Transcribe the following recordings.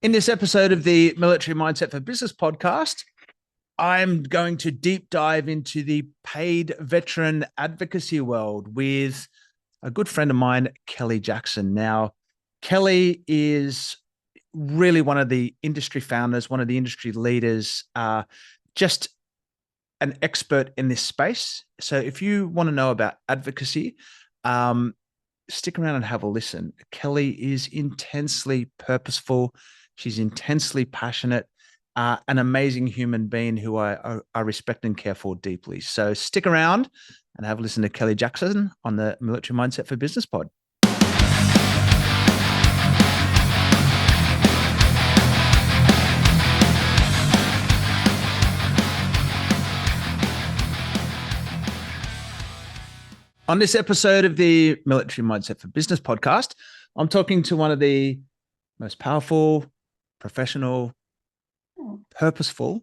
In this episode of the Military Mindset for Business podcast, I'm going to deep dive into the paid veteran advocacy world with a good friend of mine, Kelliegh Jackson. Now, Kelly is really one of the industry founders, one of the industry leaders, just an expert in this space. So if you want to know about advocacy, um, stick around and have a listen. Kelly is intensely purposeful. She's intensely passionate, an amazing human being who I respect and care for deeply. So stick around and have a listen to Kelliegh Jackson on the Military Mindset for Business pod. On this episode of the Military Mindset for Business podcast, I'm talking to one of the most powerful, professional, purposeful,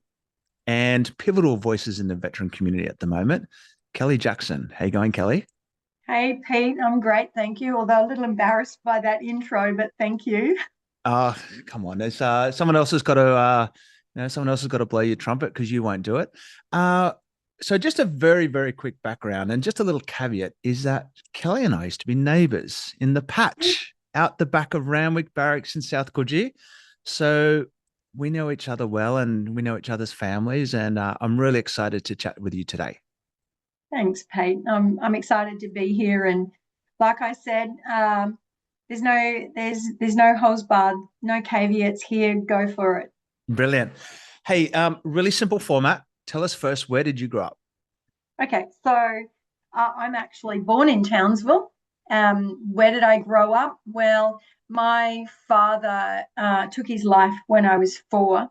and pivotal voices in the veteran community at the moment, Kelliegh Jackson. How you going, Kelly? Hey, Pete, I'm great, thank you. Although a little embarrassed by that intro, but thank you. Come on. There's someone else has got to someone else has got to blow your trumpet because you won't do it. So just a very, very quick background and just a little caveat is that Kelly and I used to be neighbors in the patch out the back of Ramwick Barracks in South Coogee. So we know each other well and we know each other's families. And I'm really excited to chat with you today. Thanks, Pete. I'm excited to be here, and like I said, there's no holds barred, no caveats here. Go for it. Brilliant. Hey, really simple format. Tell us first, where did you grow up? Okay, so I'm actually born in Townsville. Where did I grow up? Well, my father took his life when I was 4.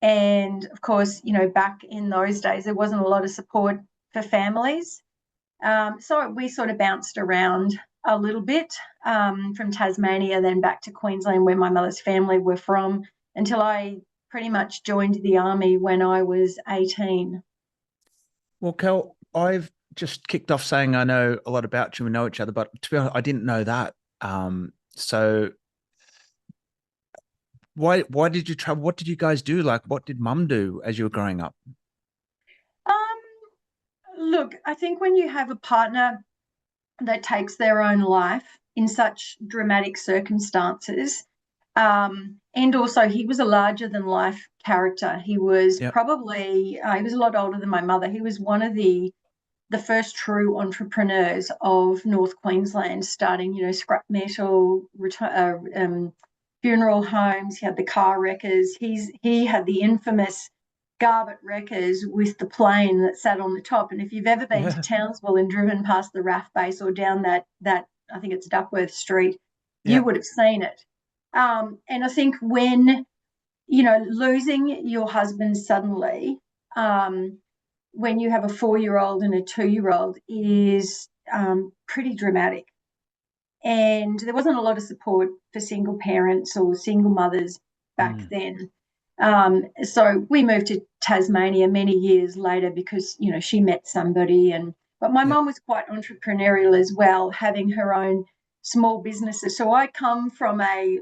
And of course, back in those days, there wasn't a lot of support for families. So we sort of bounced around a little bit from Tasmania, then back to Queensland, where my mother's family were from, until I pretty much joined the army when I was 18. Well, Kel, I've just kicked off saying I know a lot about you and know each other, but to be honest, I didn't know that. So why did you travel? What did you guys do? Like, what did Mum do as you were growing up? Look, I think when you have a partner that takes their own life in such dramatic circumstances, and also he was a larger than life character. He was Yeah. probably he was a lot older than my mother. He was one of the first true entrepreneurs of North Queensland, starting, scrap metal, funeral homes. He had the car wreckers. He had the infamous Garbutt wreckers with the plane that sat on the top. And if you've ever been to Yeah. Townsville and driven past the RAF base or down that I think it's Duckworth Street, you Yeah. would have seen it. And I think when losing your husband suddenly, when you have a 4-year-old and a 2-year-old, is pretty dramatic. And there wasn't a lot of support for single parents or single mothers back Mm. then. So we moved to Tasmania many years later because she met somebody, but my Yeah. mum was quite entrepreneurial as well, having her own small businesses. So I come from a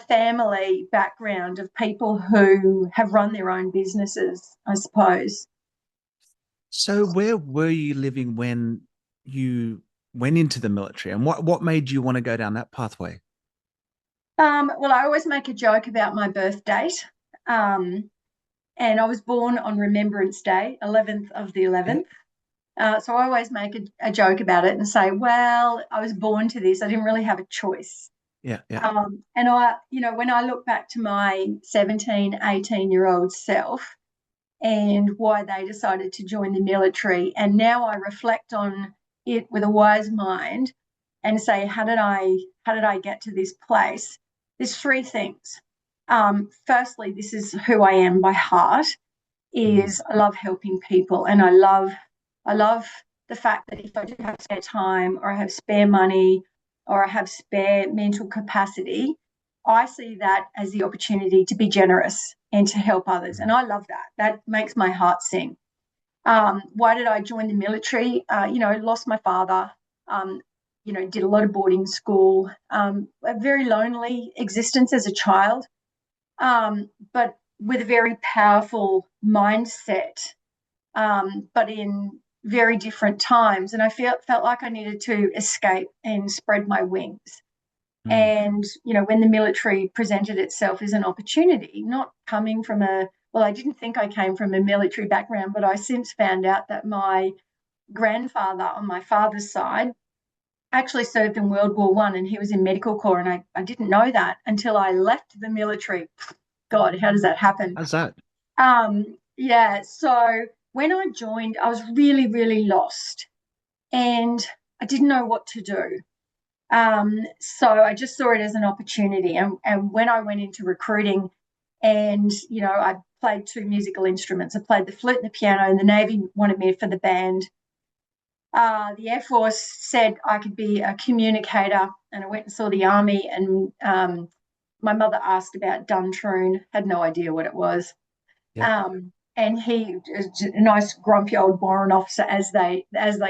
family background of people who have run their own businesses, I suppose. So where were you living when you went into the military, and what made you want to go down that pathway? Well, I always make a joke about my birth date. Um, and I was born on Remembrance Day, 11th of the Yeah. 11th. So I always make a joke about it and say, well, I was born to this. I didn't really have a choice. Yeah. Yeah. And when I look back to my 17, 18-year-old self and why they decided to join the military, and now I reflect on it with a wise mind and say, how did I get to this place? There's 3 things. Firstly, this is who I am by heart. Mm. Is I love helping people, and I love the fact that if I do have spare time or I have spare money or I have spare mental capacity, I see that as the opportunity to be generous and to help others. And Mm. I love that. That makes my heart sing. Why did I join the military? Lost my father. did a lot of boarding school, a very lonely existence as a child, but with a very powerful mindset, but in very different times. And I felt like I needed to escape and spread my wings. Mm. And, when the military presented itself as an opportunity, not coming from I didn't think I came from a military background, but I since found out that my grandfather on my father's side actually served in World War I, and he was in medical corps. And I didn't know that until I left the military. God, how does that happen? How's that? Yeah. So when I joined, I was really, really lost and I didn't know what to do. So I just saw it as an opportunity. And when I went into recruiting and, I played two musical instruments, I played the flute and the piano, and the Navy wanted me for the band. The Air Force said I could be a communicator, and I went and saw the Army, and my mother asked about Duntroon, had no idea what it was. Yep. And he is a nice grumpy old warrant officer as they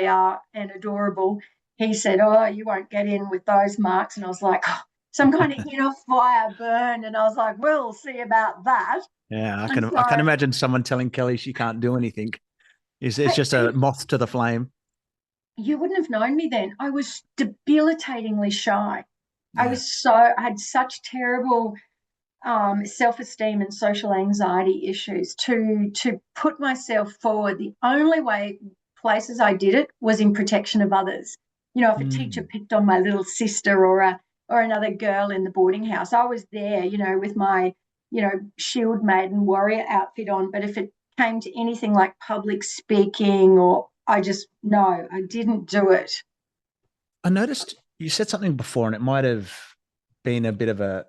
are, and adorable. He said, "Oh, you won't get in with those marks." And I was like, oh, some kind of inner fire burned, and I was like, we'll see about that. Yeah, And so I can imagine someone telling Kelly she can't do anything. It's just a moth to the flame. you wouldn't have known me then. I was debilitatingly shy. Yeah. I had such terrible self-esteem and social anxiety issues to put myself forward. The only places I did it was in protection of others. If a teacher Mm. picked on my little sister or another girl in the boarding house, I was there, with my, shield maiden warrior outfit on. But if it came to anything like public speaking, I didn't do it. I noticed you said something before, and it might have been a bit of a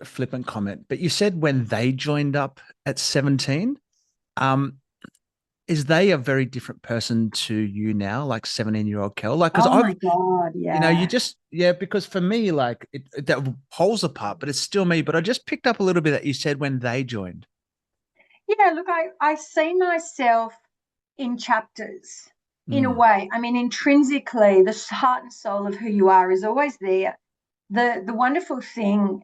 flippant comment, but you said when they joined up at 17, um, is they a very different person to you now, like 17-year-old Kel? Like, because Oh I've, my God, you yeah. just, yeah, because for me, like, that poles apart, but it's still me. But I just picked up a little bit that you said when they joined. Yeah, look, I see myself in chapters in a Mm. way. I mean, intrinsically, the heart and soul of who you are is always there. The wonderful thing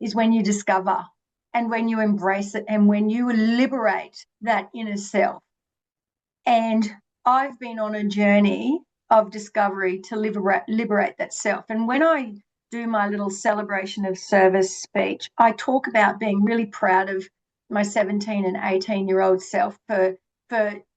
is when you discover and when you embrace it and when you liberate that inner self. And I've been on a journey of discovery to liberate that self. And when I do my little celebration of service speech, I talk about being really proud of my 17 and 18-year-old self for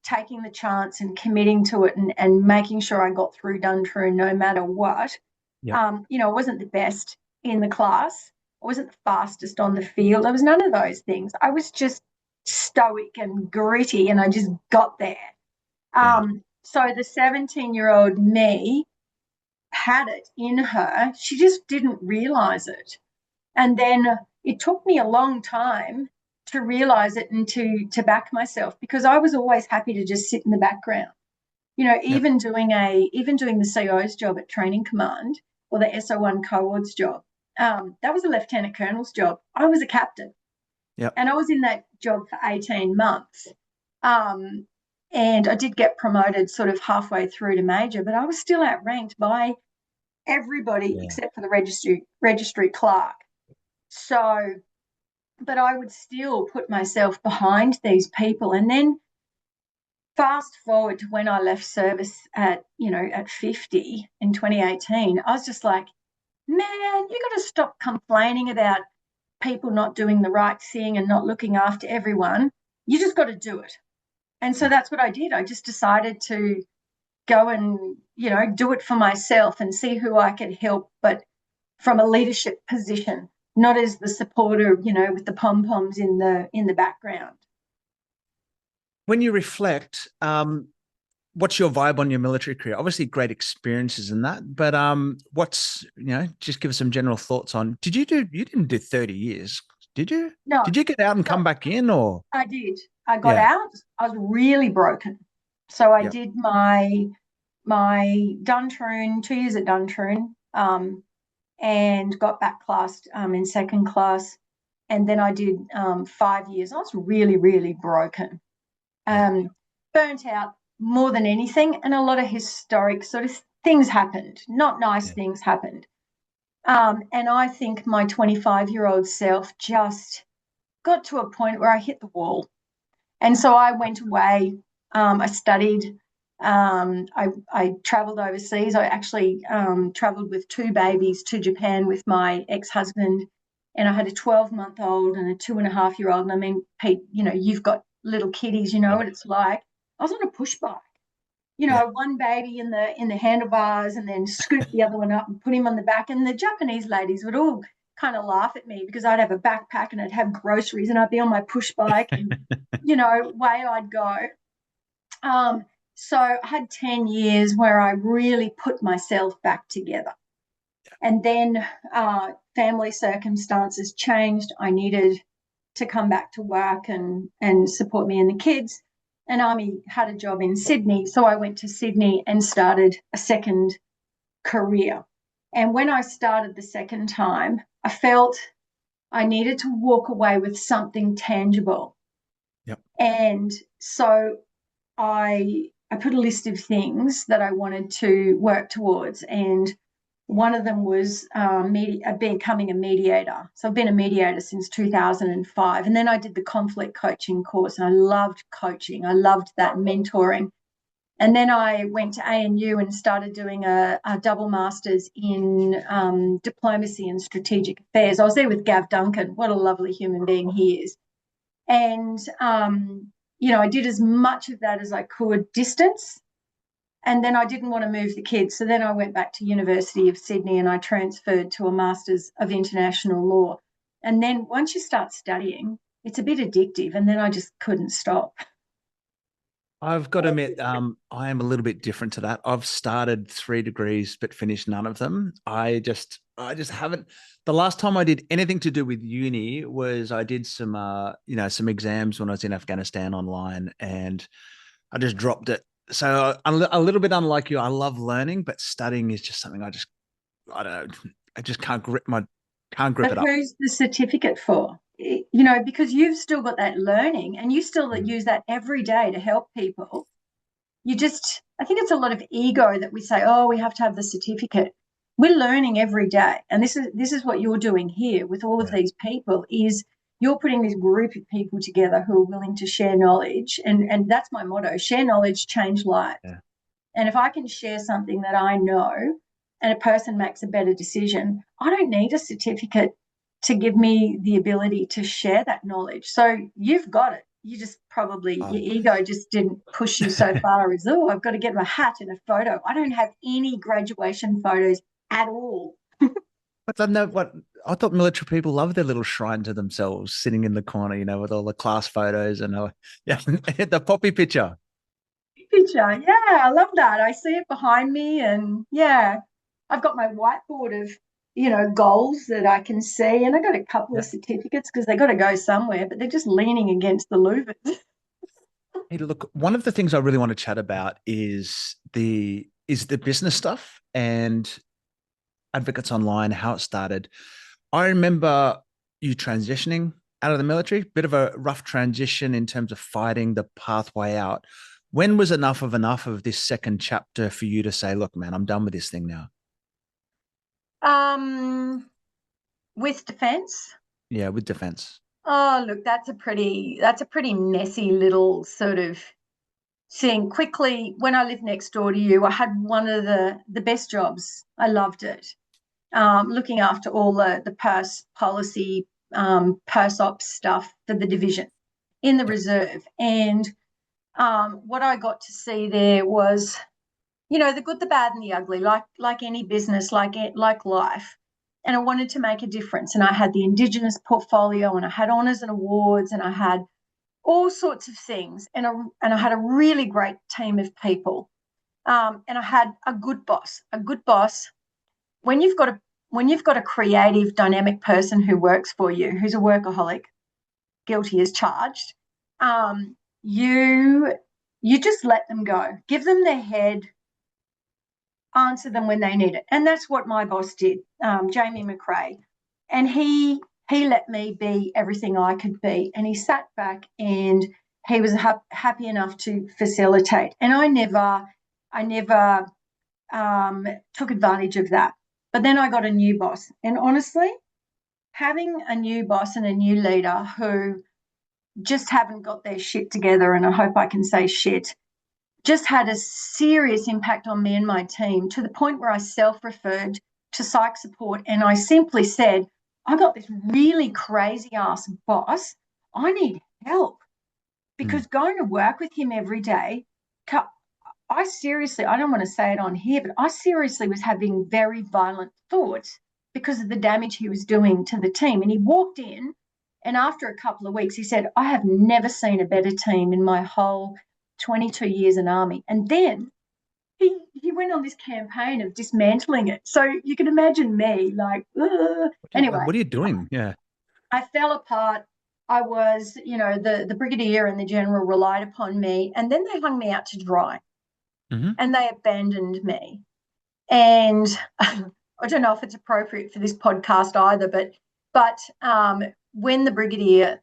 taking the chance and committing to it and making sure I got through Duntroon no matter what. Yep. I wasn't the best in the class. I wasn't the fastest on the field. I was none of those things. I was just stoic and gritty, and I just got there. Yeah. So the 17-year-old me had it in her. She just didn't realize it. And then it took me a long time to realize it and to back myself, because I was always happy to just sit in the background. Yep. Even doing the CO's job at Training Command, or the SO1 coord's job, that was a lieutenant colonel's job. I was a captain, Yep. and I was in that job for 18 months. And I did get promoted sort of halfway through to major, but I was still outranked by everybody Yeah. except for the registry clerk. So, but I would still put myself behind these people. And then fast forward to when I left service at 50 in 2018, I was just like, man, you got to stop complaining about people not doing the right thing and not looking after everyone. You just got to do it. And so that's what I did. I just decided to go and, do it for myself and see who I could help, but from a leadership position, not as the supporter, with the pom-poms in the background. When you reflect, what's your vibe on your military career? Obviously, great experiences in that, but what's just give us some general thoughts on. You didn't do 30 years, did you? No, Did you get out and so come back in, or I did. I got yeah, out. I was really broken. So I yeah, did my Duntroon, 2 years at Duntroon, and got back classed in second class. And then I did 5 years. I was really, really broken, yeah, burnt out more than anything, and a lot of historic sort of things happened, not nice Yeah. things happened. And I think my 25-year-old self just got to a point where I hit the wall. And so I went away. I studied. I traveled overseas. I actually traveled with 2 babies to Japan with my ex-husband, and I had a 12-month-old and a 2.5-year-old. And I mean, Pete, you've got little kiddies, you know what it's like. I was on a push bike. Yeah. One baby in the handlebars, and then scoop the other one up and put him on the back. And the Japanese ladies would all kind of laugh at me because I'd have a backpack and I'd have groceries and I'd be on my push bike and, away I'd go. So I had 10 years where I really put myself back together. And then family circumstances changed. I needed to come back to work and support me and the kids. And Army had a job in Sydney. So I went to Sydney and started a second career. And when I started the second time, I felt I needed to walk away with something tangible. Yep. And so I put a list of things that I wanted to work towards, and one of them was becoming a mediator. So I've been a mediator since 2005, and then I did the conflict coaching course, and I loved coaching. I loved that mentoring. And then I went to ANU and started doing a double master's in diplomacy and strategic affairs. I was there with Gav Duncan. What a lovely human being he is. And I did as much of that as I could distance. And then I didn't want to move the kids. So then I went back to University of Sydney and I transferred to a Master's of International Law. And then once you start studying, it's a bit addictive. And then I just couldn't stop. I've got to admit, I am a little bit different to that. I've started 3 degrees, but finished none of them. I just haven't. The last time I did anything to do with uni was I did some exams when I was in Afghanistan online, and I just dropped it. So I'm a little bit unlike you. I love learning, but studying is just something I don't know. I just can't grip it But up. who's the certificate for? Because you've still got that learning and you still use that every day to help people. I think it's a lot of ego that we say, oh, we have to have the certificate. We're learning every day. And this is what you're doing here with all of these people is you're putting this group of people together who are willing to share knowledge. And that's my motto, share knowledge, change lives. Yeah. And if I can share something that I know and a person makes a better decision, I don't need a certificate to give me the ability to share that knowledge. So you've got it. You just probably, your ego just didn't push you so far as, oh, I've got to get my hat in a photo. I don't have any graduation photos at all. But I know what I thought military people love their little shrine to themselves sitting in the corner, with all the class photos and the poppy picture. Picture. Yeah, I love that. I see it behind me, and I've got my whiteboard of goals that I can see, and I got a couple of certificates because they got to go somewhere, but they're just leaning against the louvers. Hey, look, one of the things I really want to chat about is the business stuff and Advocates Online, how it started. I remember you transitioning out of the military, bit of a rough transition in terms of fighting the pathway out. When was enough of this second chapter for you to say, look, man, I'm done with this thing now? With defence? Yeah, with defence. Oh, look, that's a pretty messy little sort of thing. Quickly, when I lived next door to you, I had one of the best jobs. I loved it. Looking after all the purse policy, purse ops stuff for the division in the reserve. And what I got to see there was, the good, the bad, and the ugly, like any business, like life. And I wanted to make a difference. And I had the Indigenous portfolio, and I had honours and awards, and I had all sorts of things. And I had a really great team of people. And I had a good boss. When you've got a creative, dynamic person who works for you, who's a workaholic, guilty as charged, you just let them go, give them their head, answer them when they need it. And that's what my boss did, Jamie McRae. And he let me be everything I could be. And he sat back and he was happy enough to facilitate. And I never took advantage of that. But then I got a new boss. And honestly, having a new boss and a new leader who just haven't got their shit together, and I hope I can say shit, just had a serious impact on me and my team, to the point where I self-referred to psych support, and I simply said, I got this really crazy ass boss. I need help. Because going to work with him every day, I seriously, I don't want to say it on here, but I seriously was having very violent thoughts because of the damage he was doing to the team. And he walked in, and after a couple of weeks, he said, I have never seen a better team in my whole 22 years in Army. And then he went on this campaign of dismantling it. So you can imagine me like, anyway. What are you doing? Yeah. I fell apart. I was, the brigadier and the general relied upon me, and then they hung me out to dry, and they abandoned me. And I don't know if it's appropriate for this podcast either, but when the brigadier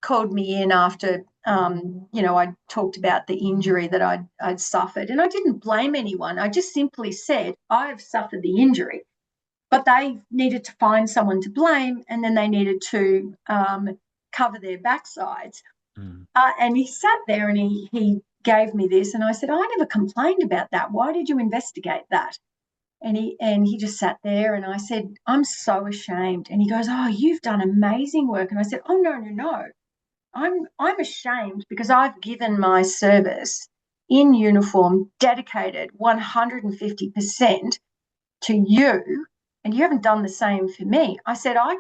called me in after, I talked about the injury that I'd suffered, and I didn't blame anyone. I just simply said, I've suffered the injury, but they needed to find someone to blame, and then they needed to cover their backsides. And he sat there and he gave me this, and I said, I never complained about that. Why did you investigate that? And he just sat there, and I said, I'm so ashamed. And he goes, oh, you've done amazing work. And I said, oh, no. I'm ashamed because I've given my service in uniform, dedicated 150% to you, and you haven't done the same for me. I said, I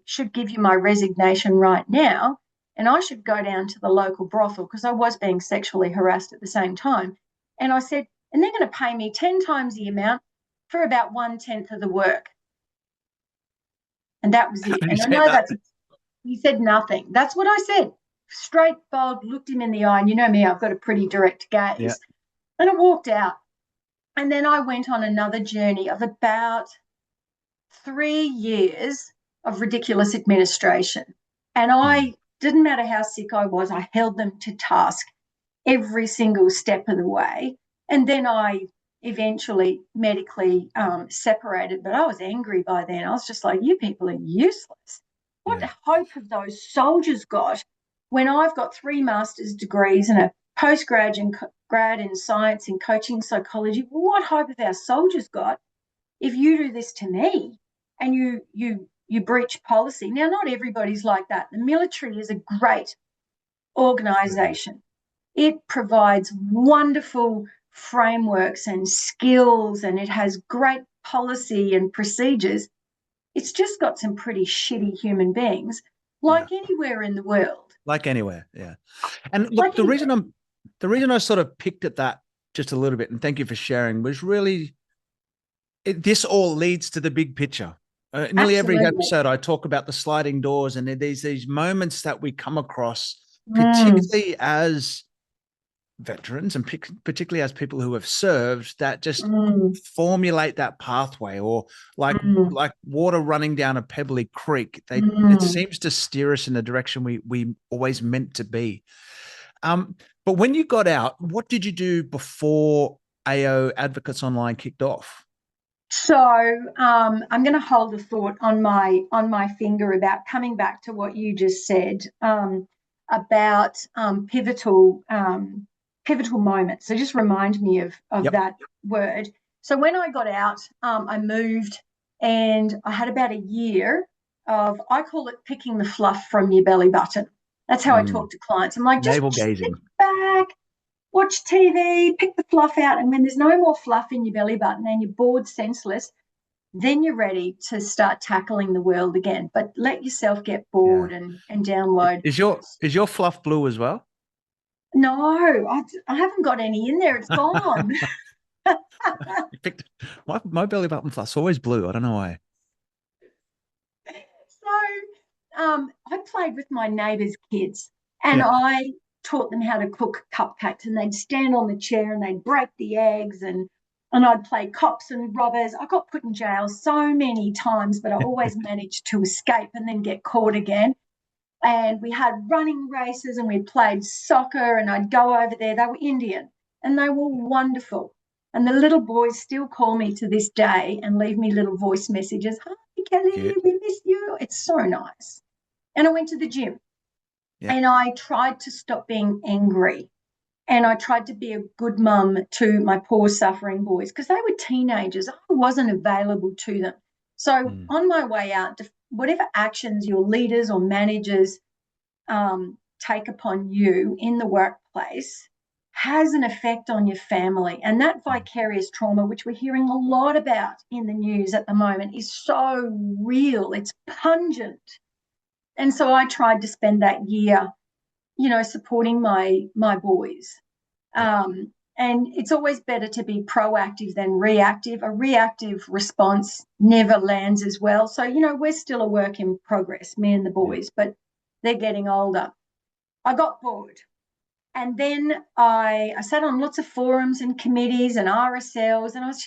should give you my resignation right now, and I should go down to the local brothel, because I was being sexually harassed at the same time. And I said, and they're going to pay me 10 times the amount for about 1/10 of the work. And that was it. And I know he said nothing. That's what I said. Straight bold, looked him in the eye. And you know me, I've got a pretty direct gaze. Yeah. And I walked out. And then I went on another journey of about 3 years of ridiculous administration. And I didn't matter how sick I was, I held them to task every single step of the way. And then I eventually medically separated, but I was angry by then. I was just like, you people are useless. What hope have those soldiers got when I've got 3 master's degrees and a postgrad and grad in science and coaching psychology? What hope have our soldiers got if you do this to me and you breach policy? Now, not everybody's like that. The military is a great organisation. It provides wonderful frameworks and skills, and it has great policy and procedures. It's just got some pretty shitty human beings, like anywhere in the world. Like anywhere, yeah. And look, the reason I sort of picked at that just a little bit, and thank you for sharing, was really this all leads to the big picture. Nearly every episode, I talk about the sliding doors, and these moments that we come across, particularly as veterans and particularly as people who have served, that just formulate that pathway, or like water running down a pebbly creek. It seems to steer us in the direction we always meant to be. But when you got out, what did you do before AO Advocates Online kicked off? So I'm going to hold a thought on my finger about coming back to what you just said about pivotal moments. So just remind me of that word. So when I got out, I moved, and I had about a year of, I call it picking the fluff from your belly button. That's how I talk to clients. I'm like, just sit back, watch TV, pick the fluff out, and when there's no more fluff in your belly button and you're bored senseless, then you're ready to start tackling the world again. But let yourself get bored and download. Is your fluff blue as well? No, I haven't got any in there. It's gone. My belly button fluff's always blue. I don't know why. So I played with my neighbours' kids, and I taught them how to cook cupcakes, and they'd stand on the chair and they'd break the eggs, and I'd play cops and robbers. I got put in jail so many times, but I always managed to escape and then get caught again. And we had running races, and we played soccer, and I'd go over there. They were Indian, and they were wonderful. And the little boys still call me to this day and leave me little voice messages. Hi, Kelly, we miss you. It's so nice. And I went to the gym and I tried to stop being angry. And I tried to be a good mum to my poor suffering boys because they were teenagers. I wasn't available to them. So on my way out, whatever actions your leaders or managers take upon you in the workplace has an effect on your family. And that vicarious trauma, which we're hearing a lot about in the news at the moment, is so real. It's pungent. And so I tried to spend that year, supporting my boys. And it's always better to be proactive than reactive. A reactive response never lands as well. So, we're still a work in progress, me and the boys, but they're getting older. I got bored. And then I sat on lots of forums and committees and RSLs, and I was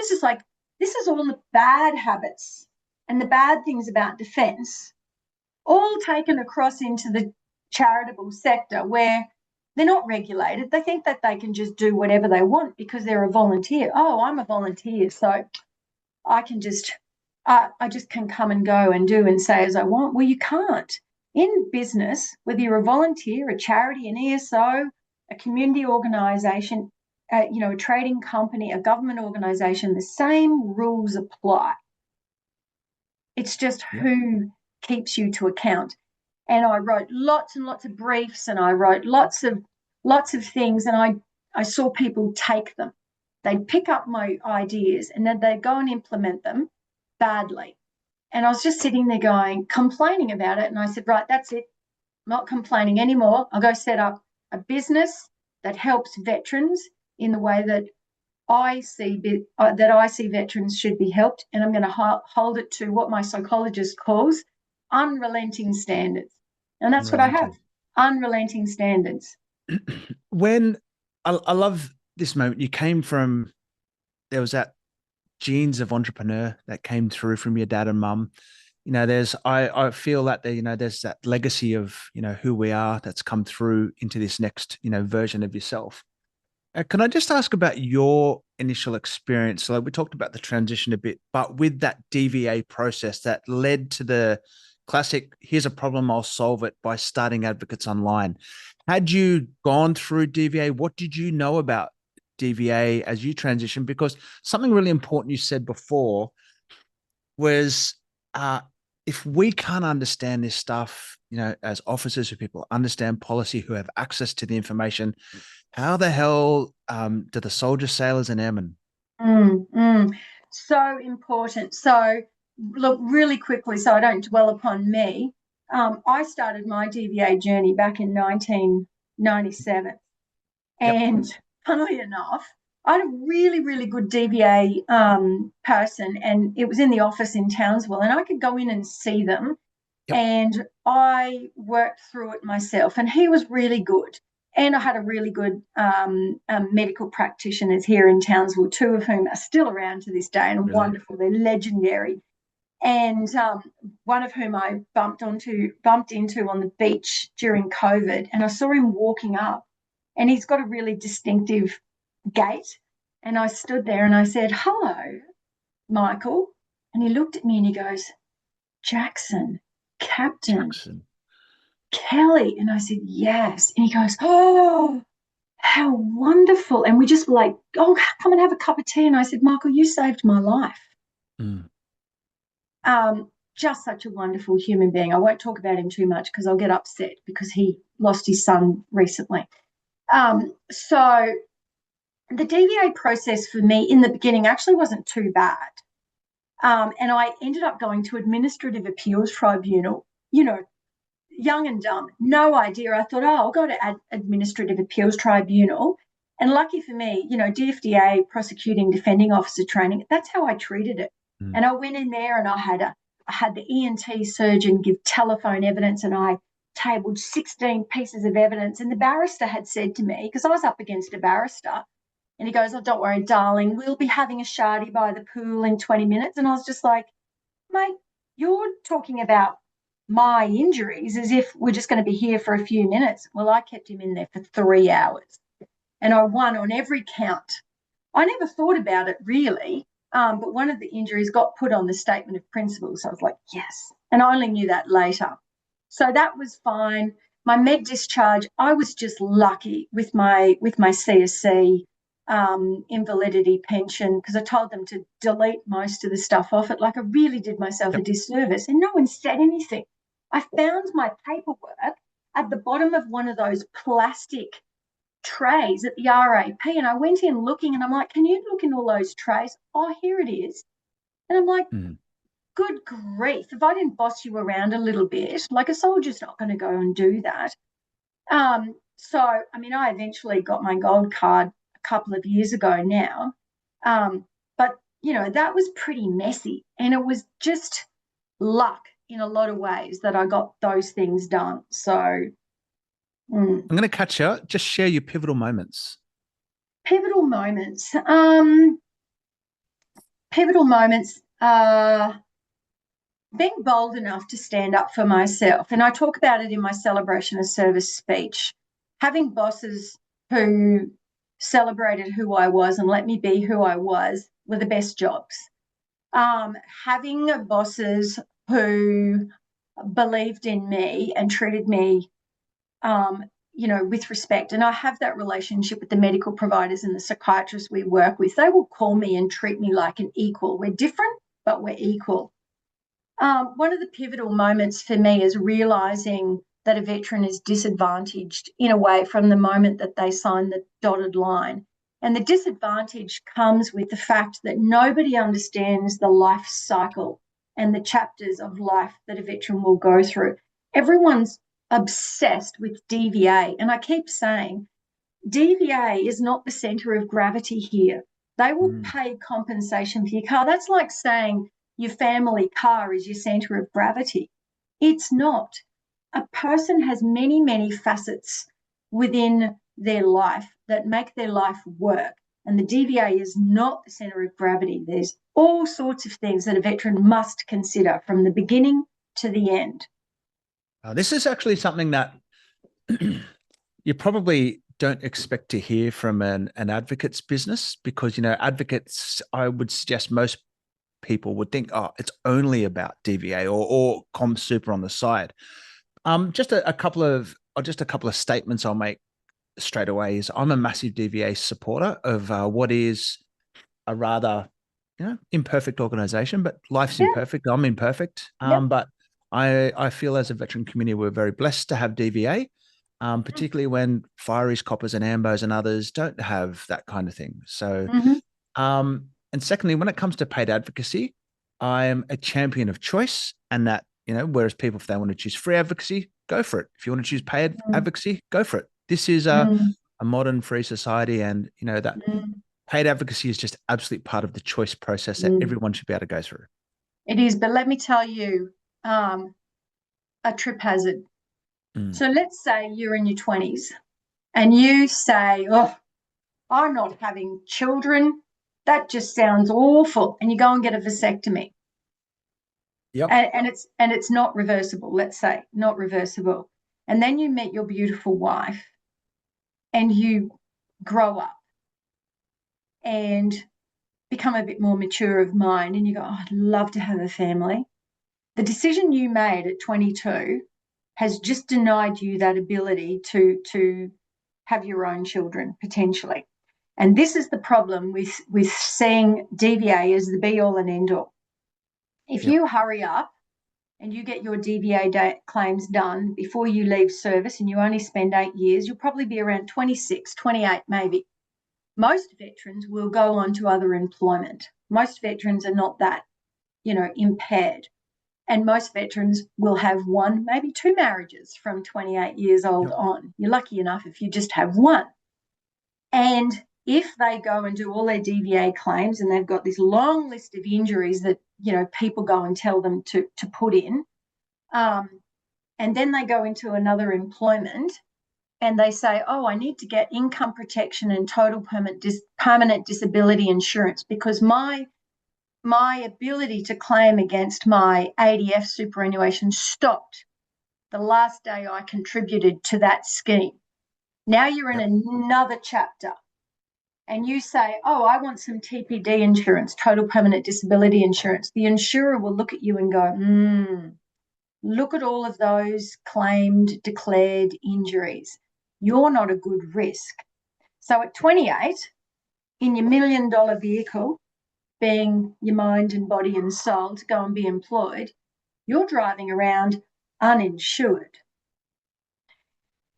just like, this is all the bad habits and the bad things about defence, all taken across into the charitable sector where they're not regulated. They think that they can just do whatever they want because they're a volunteer. Oh, I'm a volunteer, so I can I just can come and go and do and say as I want. Well, you can't. In business, whether you're a volunteer, a charity, an ESO, a community organisation, a trading company, a government organisation, the same rules apply. It's just who keeps you to account. And I wrote lots and lots of briefs, and I wrote lots of things, and I saw people take them. They'd pick up my ideas and then they'd go and implement them badly. And I was just sitting there complaining about it. And I said, right, that's it. I'm not complaining anymore. I'll go set up a business that helps veterans in the way that I see veterans should be helped. And I'm going to hold it to what my psychologist calls unrelenting standards. And that's what I have, unrelenting standards. When I love this moment, you came from, there was that genes of entrepreneur that came through from your dad and mum. I feel that there's that legacy of, who we are that's come through into this next, version of yourself. Can I just ask about your initial experience? So we talked about the transition a bit, but with that DVA process that led to the classic, here's a problem, I'll solve it by starting advocates online. Had you gone through DVA? What did you know about DVA as you transitioned? Because something really important you said before was if we can't understand this stuff, as officers who people understand policy, who have access to the information, how the hell do the soldiers, sailors, and airmen? So important. So look, really quickly, so I don't dwell upon me. I started my DVA journey back in 1997. And funnily enough, I had a really, really good DVA person, and it was in the office in Townsville, and I could go in and see them. And I worked through it myself, and he was really good. And I had a really good medical practitioners here in Townsville, two of whom are still around to this day and wonderful. They're legendary. And one of whom I bumped into on the beach during COVID, and I saw him walking up, and he's got a really distinctive gait. And I stood there and I said, hello, Michael. And he looked at me and he goes, Jackson, Captain. Kelly. And I said, yes. And he goes, oh, how wonderful. And we just were like, oh, come and have a cup of tea. And I said, Michael, you saved my life. Just such a wonderful human being. I won't talk about him too much because I'll get upset because he lost his son recently. So the DVA process for me in the beginning actually wasn't too bad. And I ended up going to Administrative Appeals Tribunal, young and dumb, no idea. I thought, I'll go to Administrative Appeals Tribunal. And lucky for me, DFDA, prosecuting defending officer training, that's how I treated it. And I went in there and I had the ENT surgeon give telephone evidence, and I tabled 16 pieces of evidence. And the barrister had said to me, because I was up against a barrister, and he goes, oh, don't worry, darling, we'll be having a shardy by the pool in 20 minutes. And I was just like, mate, you're talking about my injuries as if we're just going to be here for a few minutes. Well, I kept him in there for 3 hours, and I won on every count. I never thought about it really, but one of the injuries got put on the statement of principles. So I was like, yes. And I only knew that later. So that was fine. My med discharge, I was just lucky with my CSC invalidity pension, because I told them to delete most of the stuff off it. Like, I really did myself a disservice, and no one said anything. I found my paperwork at the bottom of one of those plastic trays at the RAP, and I went in looking, and I'm like, can you look in all those trays? Oh, here it is. And I'm like, good grief, if I didn't boss you around a little bit, like, a soldier's not going to go and do that. So, I mean, I eventually got my gold card a couple of years ago now. But, you know, that was pretty messy, and it was just luck in a lot of ways that I got those things done. So I'm going to catch you. Just share your pivotal moments. Pivotal moments. Pivotal moments. Being bold enough to stand up for myself. And I talk about it in my celebration of service speech. Having bosses who celebrated who I was and let me be who I was were the best jobs. Having bosses who believed in me and treated me, you know, with respect. And I have that relationship with the medical providers and the psychiatrists we work with. They will call me and treat me like an equal. We're different, but we're equal. One of the pivotal moments for me is realising that a veteran is disadvantaged in a way from the moment that they sign the dotted line. And the disadvantage comes with the fact that nobody understands the life cycle and the chapters of life that a veteran will go through. Everyone's obsessed with DVA. And I keep saying, DVA is not the centre of gravity here. They will pay compensation for your car. That's like saying your family car is your centre of gravity. It's not. A person has many, many facets within their life that make their life work. And the DVA is not the centre of gravity. There's all sorts of things that a veteran must consider from the beginning to the end. This is actually something that you probably don't expect to hear from an advocate's business, because, you know, advocates, I would suggest most people would think, oh, it's only about DVA or Com Super on the side. Just a couple of statements I'll make straight away is I'm a massive DVA supporter of what is a rather, you know, imperfect organization, but life's imperfect. I'm imperfect. But I feel as a veteran community, we're very blessed to have DVA, particularly when fireys, coppers and ambos and others don't have that kind of thing. So, and secondly, when it comes to paid advocacy, I am a champion of choice, and that, you know, whereas people, if they want to choose free advocacy, go for it. If you want to choose paid advocacy, go for it. This is a modern free society, and, you know, that paid advocacy is just absolute part of the choice process that everyone should be able to go through. It is, but let me tell you, a trip hazard. So let's say you're in your 20s and you say, oh, I'm not having children. That just sounds awful. And you go and get a vasectomy. Yep. And it's not reversible, let's say, not reversible. And then you meet your beautiful wife and you grow up and become a bit more mature of mind, and you go, oh, I'd love to have a family. The decision you made at 22 has just denied you that ability to have your own children, potentially. And this is the problem with seeing DVA as the be-all and end-all. If you hurry up and you get your DVA claims done before you leave service and you only spend 8 years, you'll probably be around 26, 28 maybe. Most veterans will go on to other employment. Most veterans are not that, you know, impaired. And most veterans will have one, maybe two marriages from 28 years old on. You're lucky enough if you just have one. And if they go and do all their DVA claims and they've got this long list of injuries that, you know, people go and tell them to put in, and then they go into another employment and they say, oh, I need to get income protection and total permanent disability insurance because my ability to claim against my ADF superannuation stopped the last day I contributed to that scheme. Now you're in another chapter. and you say, oh, I want some TPD insurance, total permanent disability insurance, the insurer will look at you and go, look at all of those claimed, declared injuries. You're not a good risk. So at 28, in your $1 million vehicle, being your mind and body and soul to go and be employed, you're driving around uninsured.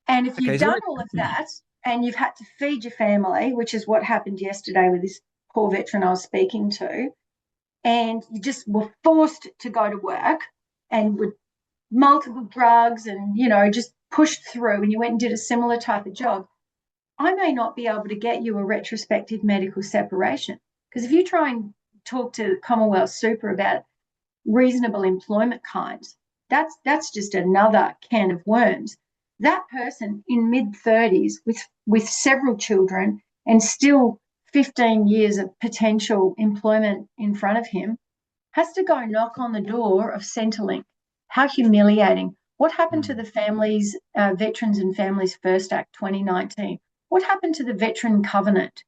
And if you've done all of that and you've had to feed your family, which is what happened yesterday with this poor veteran I was speaking to, and you just were forced to go to work and with multiple drugs and, just pushed through, and you went and did a similar type of job, I may not be able to get you a retrospective medical separation. Because if you try and talk to Commonwealth Super about reasonable employment kinds, that's just another can of worms. That person in mid-30s with several children and still 15 years of potential employment in front of him has to go knock on the door of Centrelink. How humiliating. What happened to the Families, Veterans and Families First Act 2019? What happened to the Veteran Covenant?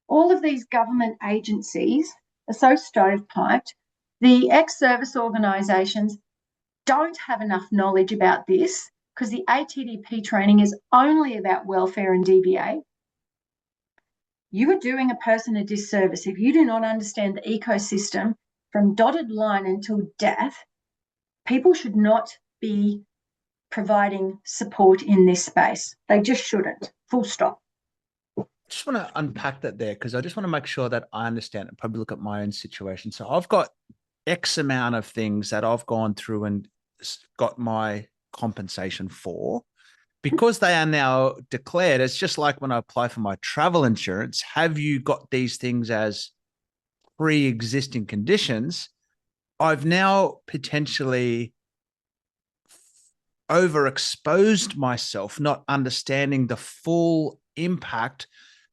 All of these government agencies are so stovepiped. The ex-service organisations don't have enough knowledge about this because the ATDP training is only about welfare and DVA. You are doing a person a disservice if you do not understand the ecosystem from dotted line until death. People should not be providing support in this space. They just shouldn't. Full stop. I just want to unpack that there because I just want to make sure that I understand and probably look at my own situation. So I've got X amount of things that I've gone through and got my compensation for. Because they are now declared, it's just like when I apply for my travel insurance. Have you got these things as pre-existing conditions? I've now potentially overexposed myself, not understanding the full impact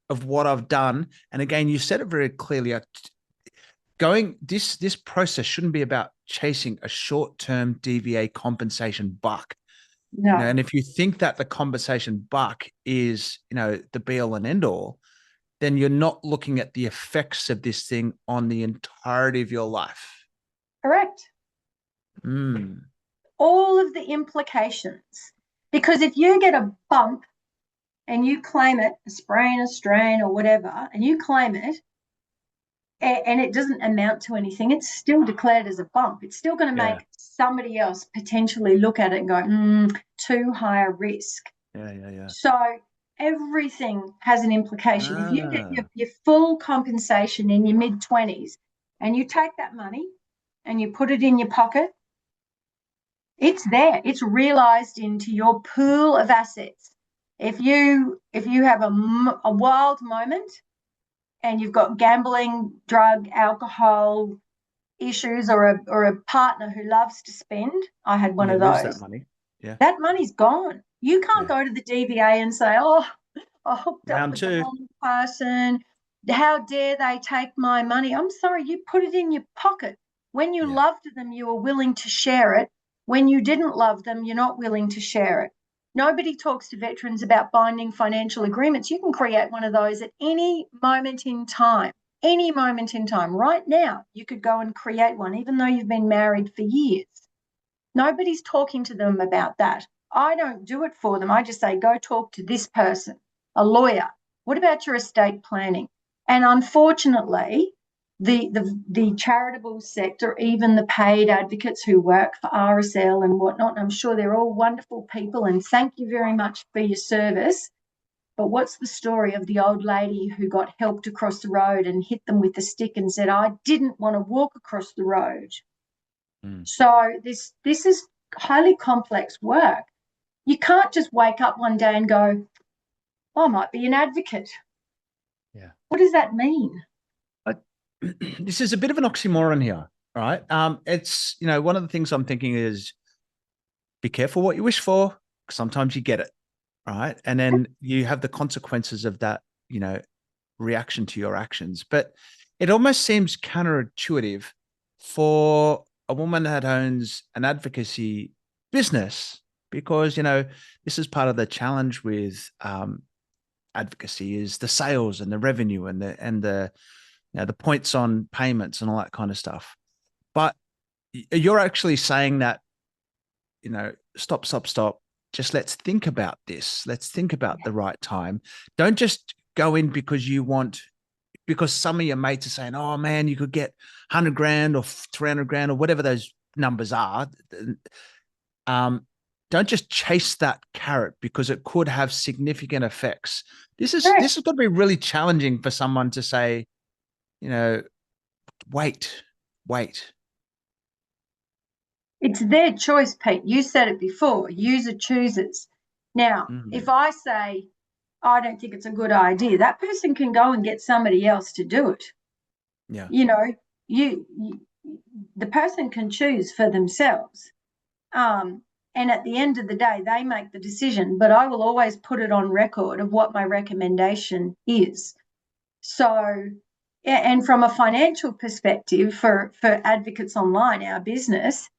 of what I've done. And again, you said it very clearly. This process shouldn't be about chasing a short-term DVA compensation buck. No. And if you think that the compensation buck is, the be all and end all, then you're not looking at the effects of this thing on the entirety of your life. Correct. All of the implications. Because if you get a bump and you claim it, a sprain, a strain, or whatever, and you claim it, and it doesn't amount to anything, it's still declared as a bump. It's still going to make somebody else potentially look at it and go, too high a risk. Yeah. So everything has an implication. If you get your full compensation in your mid-20s and you take that money and you put it in your pocket, it's there. It's realised into your pool of assets. If you have a wild moment and you've got gambling, drug, alcohol issues, or a partner who loves to spend, I had one of those. That money. Yeah. That money's gone. You can't go to the DVA and say, oh, I hooked up with the wrong person. How dare they take my money? I'm sorry, you put it in your pocket. When you loved them, you were willing to share it. When you didn't love them, you're not willing to share it. Nobody talks to veterans about binding financial agreements. You can create one of those at any moment in time. Any moment in time. Right now, you could go and create one, even though you've been married for years. Nobody's talking to them about that. I don't do it for them. I just say, go talk to this person, a lawyer. What about your estate planning? And unfortunately, the charitable sector, even the paid advocates who work for RSL and whatnot, I'm sure they're all wonderful people, and thank you very much for your service. But what's the story of the old lady who got helped across the road and hit them with a stick and said, I didn't want to walk across the road? So this is highly complex work. You can't just wake up one day and go, I might be an advocate. Yeah. What does that mean? This is a bit of an oxymoron here, right? It's, one of the things I'm thinking is be careful what you wish for. Sometimes you get it, right? And then you have the consequences of that, reaction to your actions. But it almost seems counterintuitive for a woman that owns an advocacy business because, this is part of the challenge with advocacy is the sales and the revenue and the the points on payments and all that kind of stuff. But you're actually saying that, stop, stop, stop. Just let's think about this. Let's think about the right time. Don't just go in because some of your mates are saying, oh man, you could get 100 grand or 300 grand or whatever those numbers are. Don't just chase that carrot because it could have significant effects. This has got to be really challenging for someone to say, wait. It's their choice, Pete. You said it before. User chooses. Now, if I say, I don't think it's a good idea, that person can go and get somebody else to do it. Yeah. The person can choose for themselves. And at the end of the day, they make the decision, but I will always put it on record of what my recommendation is. So, and from a financial perspective for Advocates Online, our business,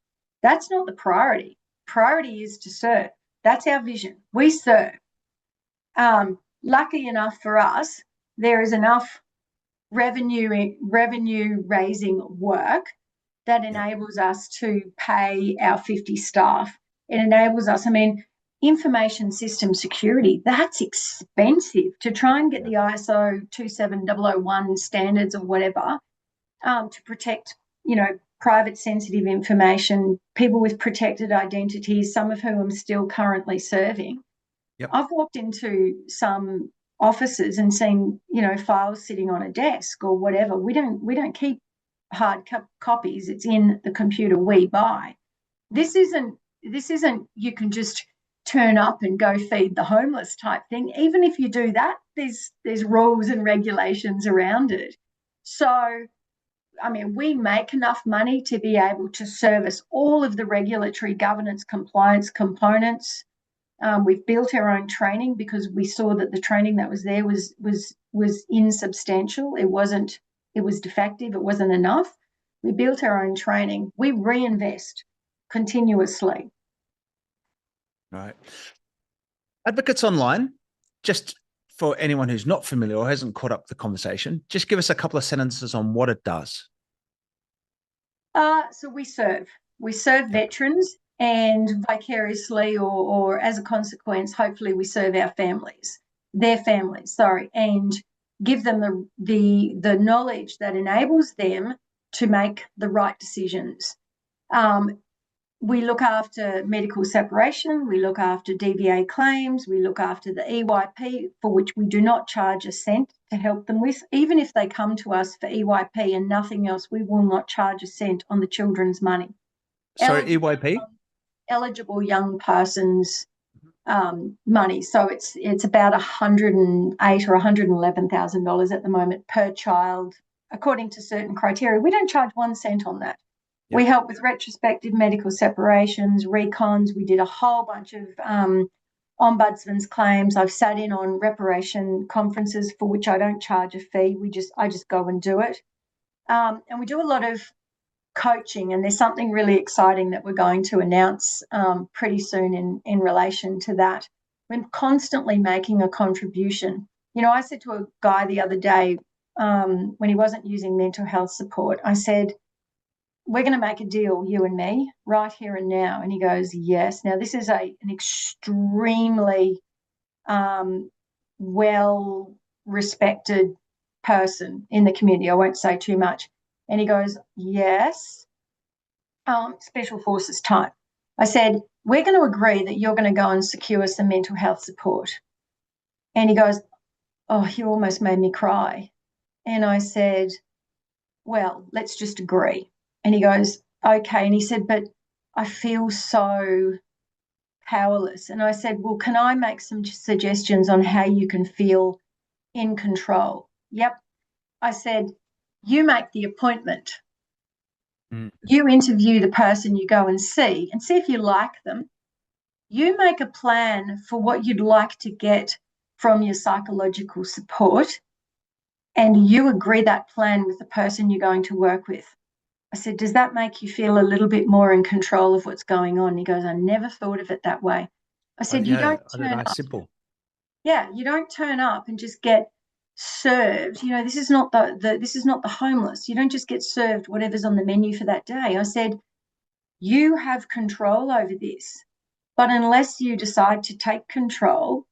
that's not the priority. Priority is to serve. That's our vision. We serve. Lucky enough for us, there is enough revenue raising work that enables us to pay our 50 staff. It enables us, information system security, that's expensive to try and get the ISO 27001 standards or whatever to protect, private sensitive information, people with protected identities, some of whom I'm still currently serving. Yep. I've walked into some offices and seen, files sitting on a desk or whatever. We don't keep hard copies. It's in the computer we buy. This isn't you can just turn up and go feed the homeless type thing. Even if you do that, there's rules and regulations around it. So, we make enough money to be able to service all of the regulatory governance compliance components. We've built our own training because we saw that the training that was there was insubstantial. It was defective. It wasn't enough. We built our own training. We reinvest continuously. Right. Advocates Online, just for anyone who's not familiar or hasn't caught up the conversation, just give us a couple of sentences on what it does. So we serve veterans, and vicariously or as a consequence, hopefully we serve their families, and give them the knowledge that enables them to make the right decisions. We look after medical separation, we look after DVA claims, we look after the EYP, for which we do not charge a cent to help them with. Even if they come to us for EYP and nothing else, we will not charge a cent on the children's money. Sorry, EYP? Eligible young persons money. So it's about $108,000 or $111,000 at the moment per child, according to certain criteria. We don't charge 1 cent on that. Yep. We help with retrospective medical separations, recons. We did a whole bunch of ombudsman's claims. I've sat in on reparation conferences for which I don't charge a fee. I just go and do it. And we do a lot of coaching, and there's something really exciting that we're going to announce pretty soon in relation to that. We're constantly making a contribution. I said to a guy the other day when he wasn't using mental health support, I said, we're going to make a deal, you and me, right here and now. And he goes, yes. Now, this is an extremely well-respected person in the community. I won't say too much. And he goes, yes, special forces type. I said, we're going to agree that you're going to go and secure some mental health support. And he goes, oh, you almost made me cry. And I said, well, let's just agree. And he goes, okay. And he said, but I feel so powerless. And I said, well, can I make some suggestions on how you can feel in control? Yep. I said, you make the appointment. You interview the person you go and see if you like them. You make a plan for what you'd like to get from your psychological support, and you agree that plan with the person you're going to work with. I said, does that make you feel a little bit more in control of what's going on? He goes, I never thought of it that way. I said, you don't turn up. Simple. Yeah, you don't turn up and just get served. You know, this is not this is not the homeless. You don't just get served whatever's on the menu for that day. I said, you have control over this. But unless you decide to take control,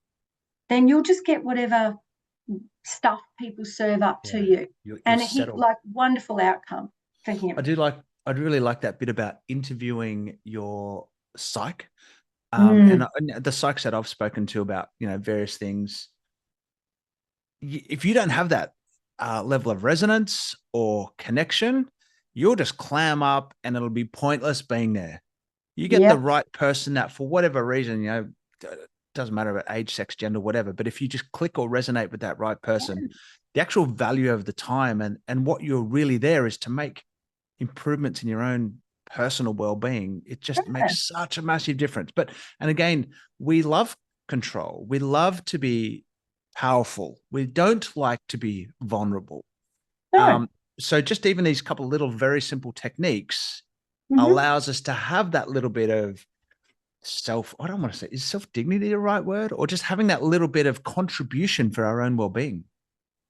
then you'll just get whatever stuff people serve up to Yeah, you. you'll And he, settle. like, wonderful outcome for I him. do like, I'd really like that bit about interviewing your psych. Mm, And the psychs that I've spoken to about, various things, if you don't have that level of resonance or connection, you'll just clam up and it'll be pointless being there. You get the yep. right person that for whatever reason, doesn't matter about age, sex, gender, whatever, but if you just click or resonate with that right person, the actual value of the time and what you're really there is to make improvements in your own personal well-being. It just Yeah, makes such a massive difference. And again, we love control. We love to be powerful. We don't like to be vulnerable. no. So just even these couple of little very simple techniques Mm-hmm. allows us to have that little bit of I don't want to say, is self-dignity the right word? Or just having that little bit of contribution for our own well-being.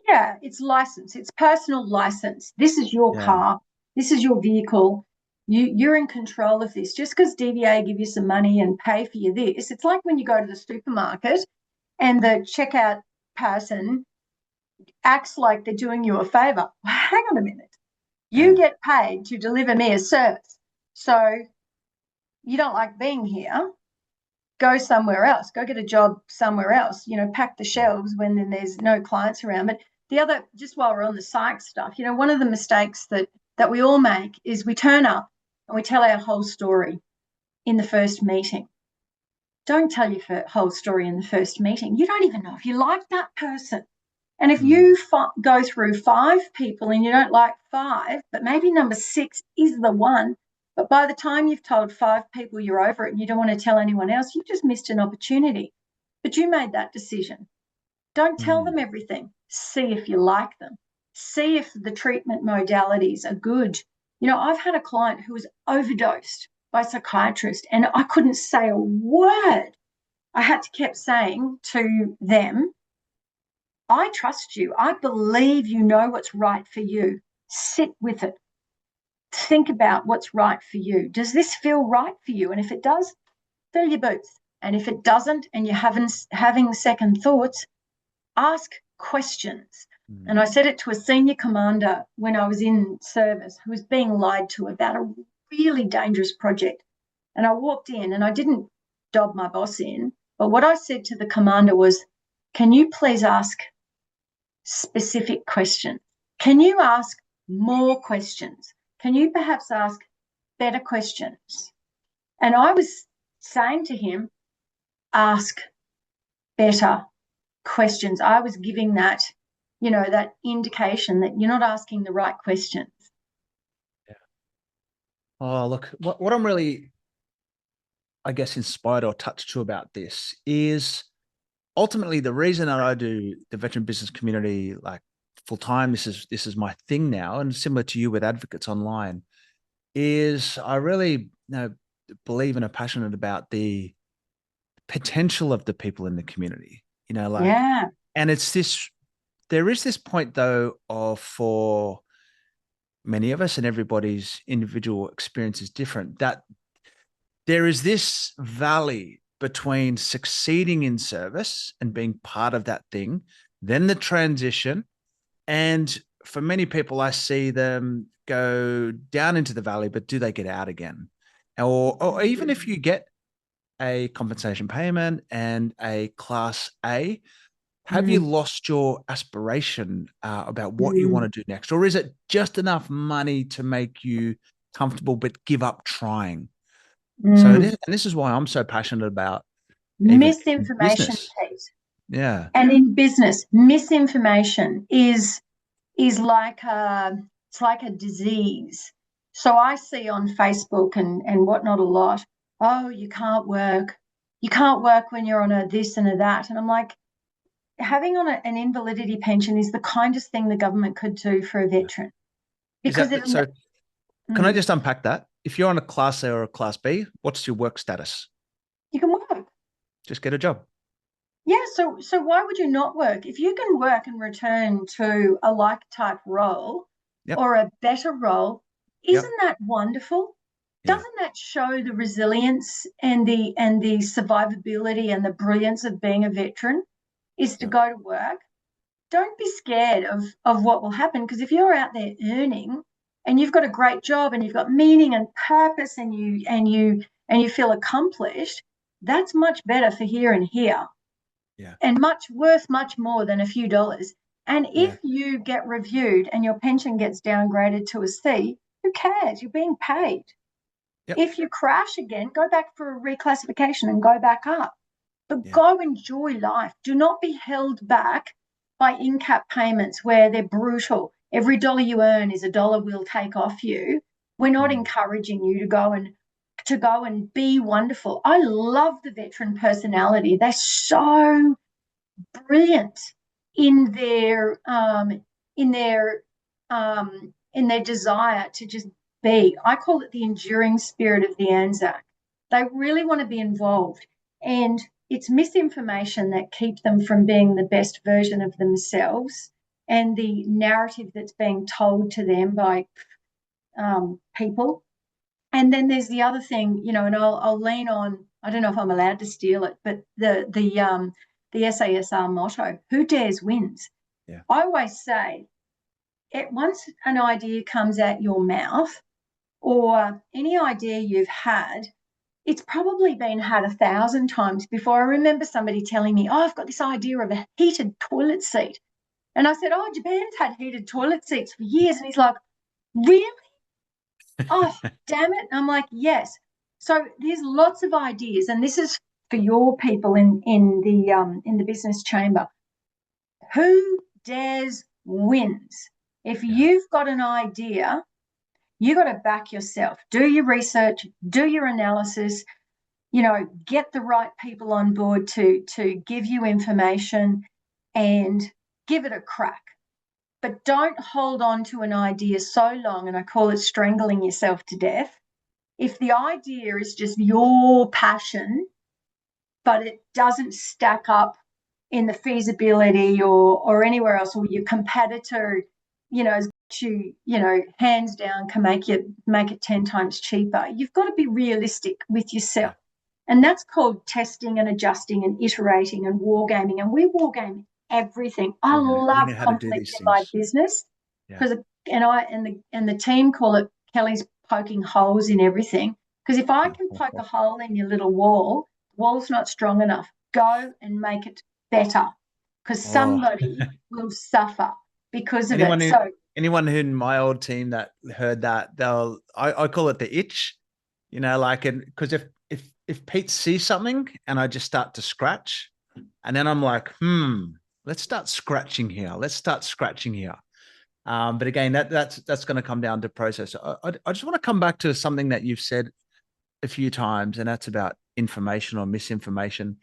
Yeah, it's license. It's personal license. This is your Yeah. car. This is your vehicle. You're in control of this. Just because DVA give you some money and pay for you this, it's like when you go to the supermarket and the checkout person acts like they're doing you a favor. Hang on a minute. You Yeah. get paid to deliver me a service. So you don't like being here, go somewhere else, go get a job somewhere else, pack the Yeah. shelves when then there's no clients around. But the other, just while we're on the psych stuff, one of the mistakes that we all make is we turn up and we tell our whole story in the first meeting. Don't tell your whole story in the first meeting. You don't even know if you like that person. And if Mm. you go through 5 people and you don't like 5, but maybe number 6 is the one, but by the time you've told 5 people you're over it and you don't want to tell anyone else, you've just missed an opportunity. But you made that decision. Don't tell Mm. them everything. See if you like them. See if the treatment modalities are good. I've had a client who was overdosed by a psychiatrist and I couldn't say a word. I had to keep saying to them, I trust you. I believe you know what's right for you. Sit with it. Think about what's right for you. Does this feel right for you? And if it does, fill your boots. And if it doesn't, and you're having second thoughts, ask questions. Mm. And I said it to a senior commander when I was in service who was being lied to about a really dangerous project. And I walked in and I didn't dob my boss in, but what I said to the commander was, can you please ask specific questions? Can you ask more questions? Can you perhaps ask better questions? And I was saying to him, ask better questions. I was giving that, that indication that you're not asking the right questions. Yeah. Oh, look, what I'm really, I guess, inspired or touched to about this is ultimately the reason that I do the veteran business community like full time. This is my thing now, and similar to you with advocates online, is I really believe and are passionate about the potential of the people in the community. Like, Yeah. and it's this. There is this point though of for many of us, and everybody's individual experience is different, that there is this valley between succeeding in service and being part of that thing, then the transition. And for many people, I see them go down into the valley, but do they get out again? Or even if you get a compensation payment and a class A, have you Mm, lost your aspiration about what you mm, want to do next? Or is it just enough money to make you comfortable, but give up trying? So mm. this is why I'm so passionate about even in Misinformation, business. Pete. Yeah. And in business, misinformation is like a disease. So I see on Facebook and whatnot a lot, oh, you can't work. You can't work when you're on a this and a that. And I'm like, having on an invalidity pension is the kindest thing the government could do for a veteran Is because it. that so? Can I Mm, just unpack that? If you're on a class A or a class B, what's your work status? you can work. Just get a job. Yeah, so why would you not work? If you can work and return to a like type role Yep. or a better role, Yep. isn't that wonderful? Yeah. Doesn't that show the resilience and the survivability and the brilliance of being a veteran is to Yep. go to work? Don't be scared of what will happen, because if you're out there earning and you've got a great job and you've got meaning and purpose and you feel accomplished, that's much better for here and here Yeah. and much more than a few dollars. And Yeah. if you get reviewed and your pension gets downgraded to a C, who cares? You're being paid. Yep. If you crash again, go back for a reclassification and go back up. But Yeah. go enjoy life. Do not be held back by in-cap payments where they're brutal. Every dollar you earn is a dollar we'll take off you. We're not encouraging you to go and be wonderful. I love the veteran personality. They're so brilliant in their in their in their desire to just be. I call it the enduring spirit of the Anzac. They really want to be involved, and it's misinformation that keeps them from being the best version of themselves, and the narrative that's being told to them by people. And then there's the other thing, and I'll lean on. I don't know if I'm allowed to steal it, but the SASR motto: "Who dares wins." Yeah. I always say, once an idea comes out your mouth, or any idea you've had, it's probably been had 1,000 times before. I remember somebody telling me, "Oh, I've got this idea of a heated toilet seat," and I said, "Oh, Japan's had heated toilet seats for years," and he's like, "Really?" Oh, damn it. And I'm like, yes. So there's lots of ideas, and this is for your people in the business chamber. Who dares wins. If Yeah. you've got an idea, you got to back yourself. Do your research, do your analysis, get the right people on board to give you information and give it a crack. But don't hold on to an idea so long, and I call it strangling yourself to death. If the idea is just your passion, but it doesn't stack up in the feasibility or anywhere else, or your competitor, hands down can make it 10 times cheaper, you've got to be realistic with yourself. Yeah. And that's called testing and adjusting and iterating and wargaming. And we wargame everything. I We love know how to do conflict these in my things. business Yeah. because and the team call it Kelly's poking holes in everything. Because if I can poke a hole in your little wall, the wall's not strong enough. Go and make it better, because Oh, somebody will suffer because of anyone it. who So anyone who in my old team that heard that, I call it the itch, like, and because if Pete sees something and I just start to scratch, and then I'm like, let's start scratching here. Let's start scratching here. But again, that's going to come down to process. I just want to come back to something that you've said a few times, and that's about information or misinformation.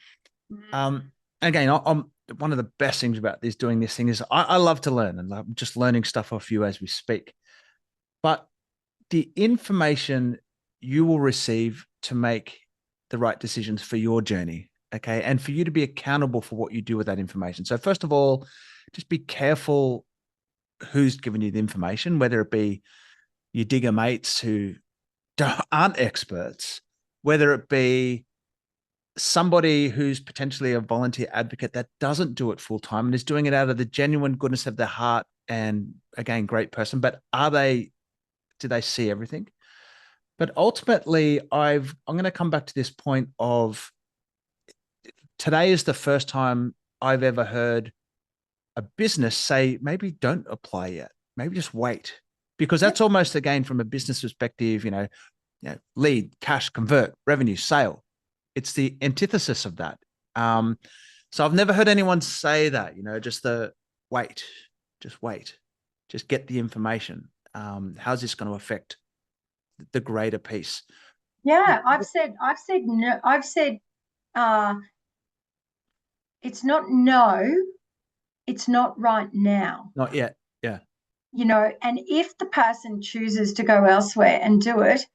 Again, I'm one of the best things about doing this thing is I love to learn, and I'm just learning stuff off you as we speak. But the information you will receive to make the right decisions for your journey, okay, and for you to be accountable for what you do with that information. So first of all, just be careful who's giving you the information, whether it be your digger mates who aren't experts, whether it be somebody who's potentially a volunteer advocate that doesn't do it full time and is doing it out of the genuine goodness of their heart, and again, great person, but do they see everything? But ultimately, I'm going to come back to this point of today is the first time I've ever heard a business say, maybe don't apply yet, maybe just wait, because that's almost, again, from a business perspective, lead, cash, convert, revenue, sale. It's the antithesis of that. So I've never heard anyone say that, just wait, just get the information. How's this going to affect the greater piece? yeah, I've said it's not no, it's not right now. Not yet. Yeah. And if the person chooses to go elsewhere and do it,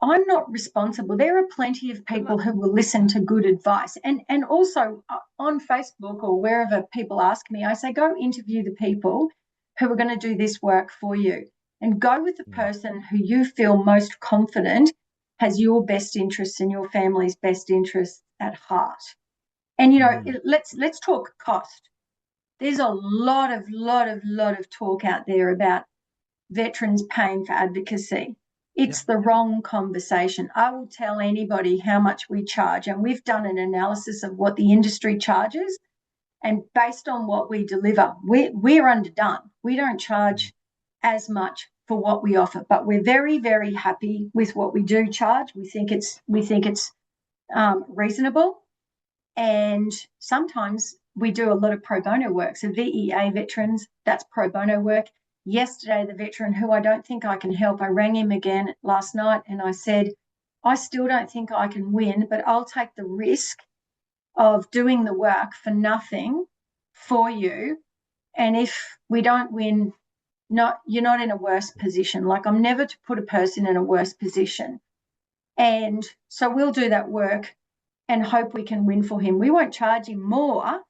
I'm not responsible. There are plenty of people who will listen to good advice. And also on Facebook or wherever people ask me, I say, go interview the people who are going to do this work for you, and go with the person who you feel most confident has your best interests and your family's best interests at heart. And, let's talk cost. There's a lot of talk out there about veterans paying for advocacy. It's the wrong conversation. I will tell anybody how much we charge, and we've done an analysis of what the industry charges, and based on what we deliver, we're underdone. We don't charge as much for what we offer, but we're very, very happy with what we do charge. We think it's reasonable, and sometimes we do a lot of pro bono work. So VEA veterans, that's pro bono work. Yesterday, the veteran who I don't think I can help, I rang him again last night and I said, I still don't think I can win, but I'll take the risk of doing the work for nothing for you. And if we don't win, you're not in a worse position. Like, I'm never to put a person in a worse position. And so we'll do that work and hope we can win for him. We won't charge him more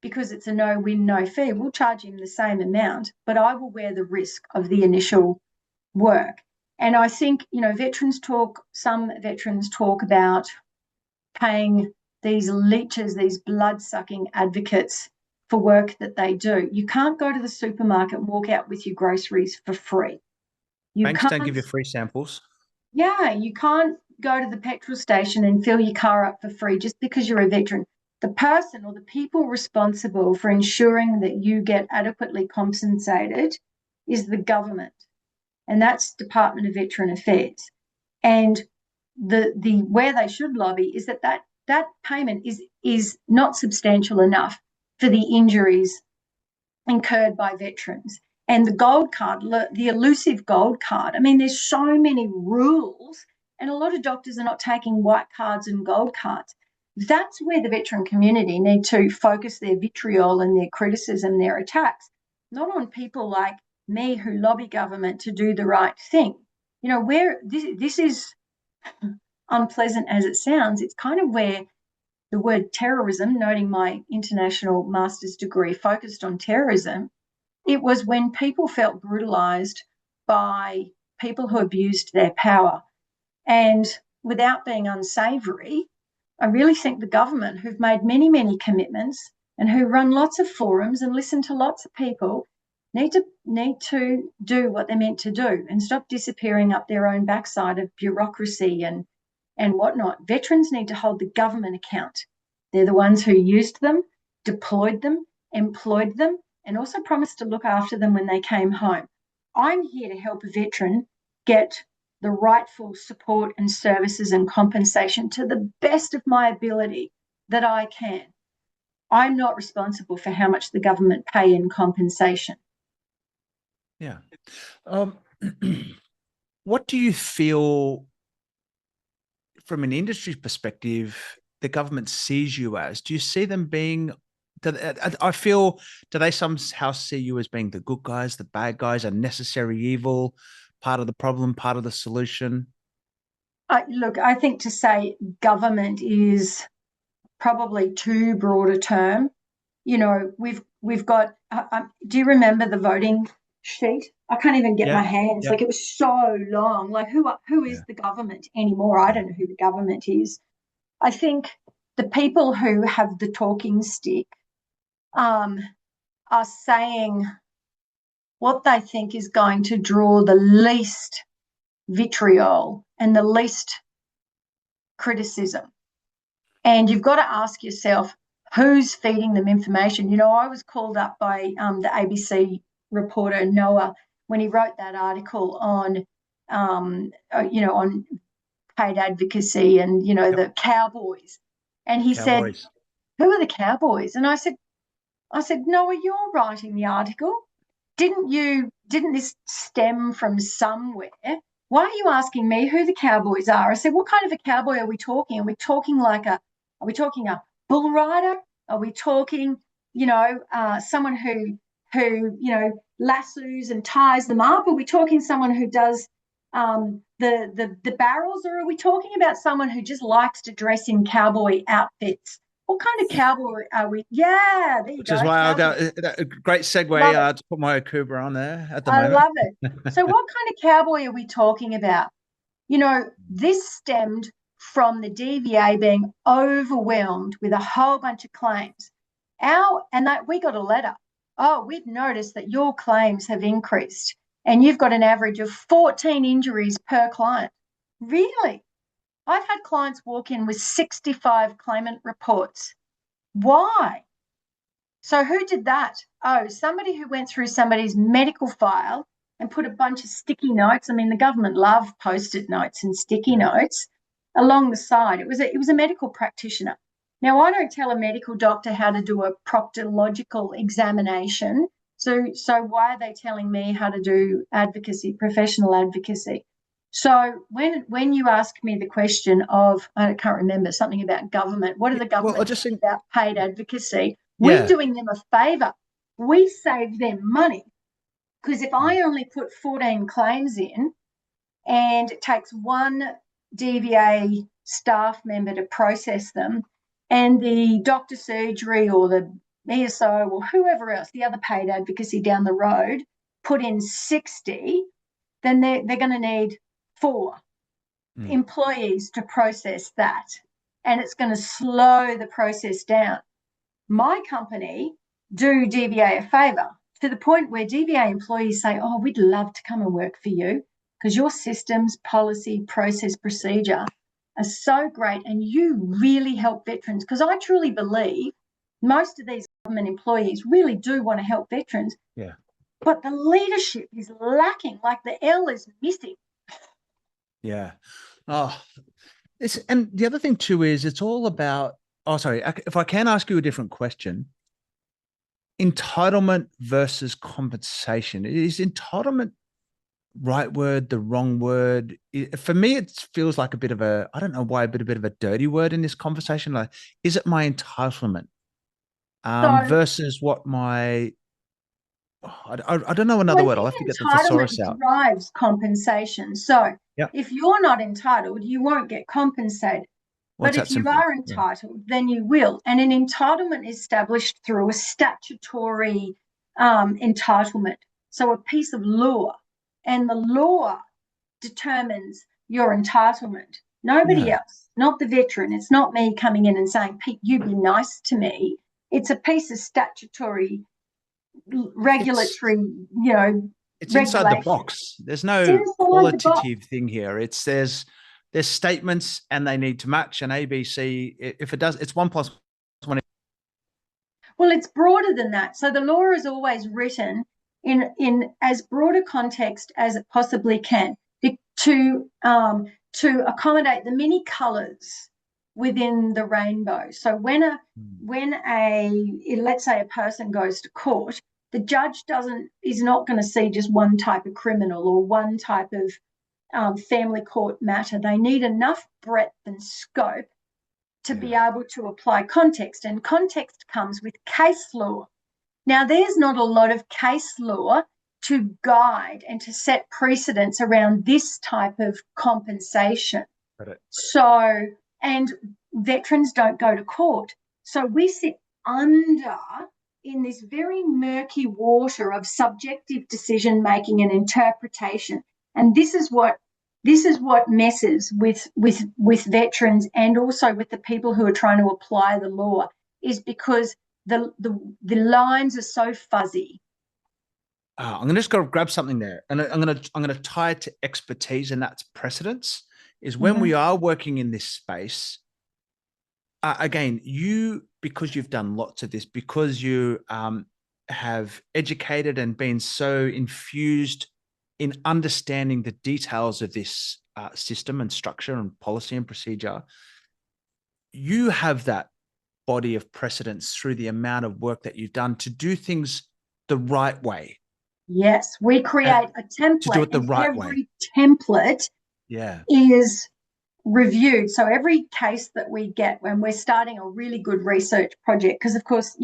because it's a no win, no fee. We'll charge him the same amount, but I will bear the risk of the initial work. And I think, some veterans talk about paying these leeches, these blood-sucking advocates for work that they do. You can't go to the supermarket and walk out with your groceries for free. Banks don't give you free samples. Yeah, you can't go to the petrol station and fill your car up for free just because you're a veteran. The person or the people responsible for ensuring that you get adequately compensated is the government, and that's Department of Veteran Affairs. And the where they should lobby is that payment is not substantial enough for the injuries incurred by veterans. And the gold card, the elusive gold card, I mean, there's so many rules, and a lot of doctors are not taking white cards and gold cards. That's where the veteran community need to focus their vitriol and their criticism, their attacks, not on people like me who lobby government to do the right thing. Where this is unpleasant as it sounds, it's kind of where the word terrorism, noting my international master's degree focused on terrorism, it was when people felt brutalized by people who abused their power. And without being unsavory, I really think the government, who've made many, many commitments and who run lots of forums and listen to lots of people, need to do what they're meant to do and stop disappearing up their own backside of bureaucracy and whatnot. Veterans need to hold the government account. They're the ones who used them, deployed them, employed them, and also promised to look after them when they came home. I'm here to help a veteran get the rightful support and services and compensation to the best of my ability that I can. I'm not responsible for how much the government pay in compensation. Yeah. What do you feel from an industry perspective the government sees you as? Do you see them being, I feel, do they somehow see you as being the good guys, the bad guys, a necessary evil, part of the problem, part of the solution? Look, I think to say government is probably too broad a term. We've got, do you remember the voting sheet? I can't even get my hands. Like, it was so long. Like, who is the government anymore? I don't know who the government is. I think the people who have the talking stick are saying what they think is going to draw the least vitriol and the least criticism. And you've got to ask yourself, who's feeding them information? I was called up by the ABC reporter Noah when he wrote that article on, on paid advocacy and, the cowboys. And he said, who are the cowboys? And I said, Noah, you're writing the article. Didn't this stem from somewhere? Why are you asking me who the cowboys are? I said, what kind of a cowboy are we talking? Are we talking a bull rider? Are we talking, someone who lassos and ties them up? Are we talking someone who does the barrels, or are we talking about someone who just likes to dress in cowboy outfits? What kind of cowboy are we? Yeah, there you Which go. is why I'll go. Cowboy. A great segue Love it. to put my Akuba on there at the I moment. love it. So what kind of cowboy are we talking about? You know, this stemmed from the DVA being overwhelmed with a whole bunch of claims. We got a letter. Oh, we've noticed that your claims have increased and you've got an average of 14 injuries per client. Really? I've had clients walk in with 65 claimant reports. Why? So who did that? Oh, somebody who went through somebody's medical file and put a bunch of sticky notes. I mean, the government love post-it notes and sticky notes along the side. It was a medical practitioner. Now, I don't tell a medical doctor how to do a proctological examination. So why are they telling me how to do advocacy, professional advocacy? So when you ask me the question of, I can't remember, something about government, what are the Well, I government just think, about paid advocacy? We're yeah, doing them a favour. We save them money because if I only put 14 claims in and it takes one DVA staff member to process them, and the doctor surgery or the ESO or whoever else, the other paid advocacy down the road, put in 60, then they're going to need 4 employees to process that. And it's going to slow the process down. My company do DVA a favour to the point where DVA employees say, oh, we'd love to come and work for you because your systems, policy, process, procedure are so great and you really help veterans. Because I truly believe most of these government employees really do want to help veterans. yeah, But the leadership is lacking, like the L is missing. yeah. Oh, and the other thing too is it's all about. Oh, sorry. If I can ask you a different question, entitlement versus compensation. Is entitlement right word, the wrong word? For me, it feels like a bit of a, I don't know why, but a bit of a dirty word in this conversation. Like, is it my entitlement So versus what my, I don't know Well, another I word. I'll think have to get the thesaurus entitlement out. drives compensation. So Yeah. if you're not entitled, you won't get compensated. Well, But it's that if you simple. are Yeah. entitled, then you will. And an entitlement is established through a statutory entitlement. So a piece of law, and the law determines your entitlement. Nobody Yeah. else, not the veteran. It's not me coming in and saying, Pete, you be nice to me. It's a piece of statutory It's, regulatory, it's inside the regulation. box. There's It's no inside the box. qualitative thing here. There's statements and they need to match an ABC. If it does, it's 1+1. Well, it's broader than that. So the law is always written in as broad a context as it possibly can to accommodate the many colours within the rainbow. So when let's say a person goes to court, the judge is not going to see just one type of criminal or one type of family court matter. They need enough breadth and scope to be able to apply context, and context comes with case law. Now, there's not a lot of case law to guide and to set precedents around this type of compensation. So, and veterans don't go to court. So we sit under in this very murky water of subjective decision making and interpretation. And this is what messes with veterans and also with the people who are trying to apply the law, is because the lines are so fuzzy. I'm going to just go grab something there, and I'm going to tie it to expertise, and that's precedence. Is when we are working in this space. Again, because you've done lots of this, because you have educated and been so infused in understanding the details of this system and structure and policy and procedure, you have that body of precedence through the amount of work that you've done to do things the right way. Yes, we create a template, to do it the and right every way. template Yeah. is reviewed. So every case that we get when we're starting a really good research project, because of course,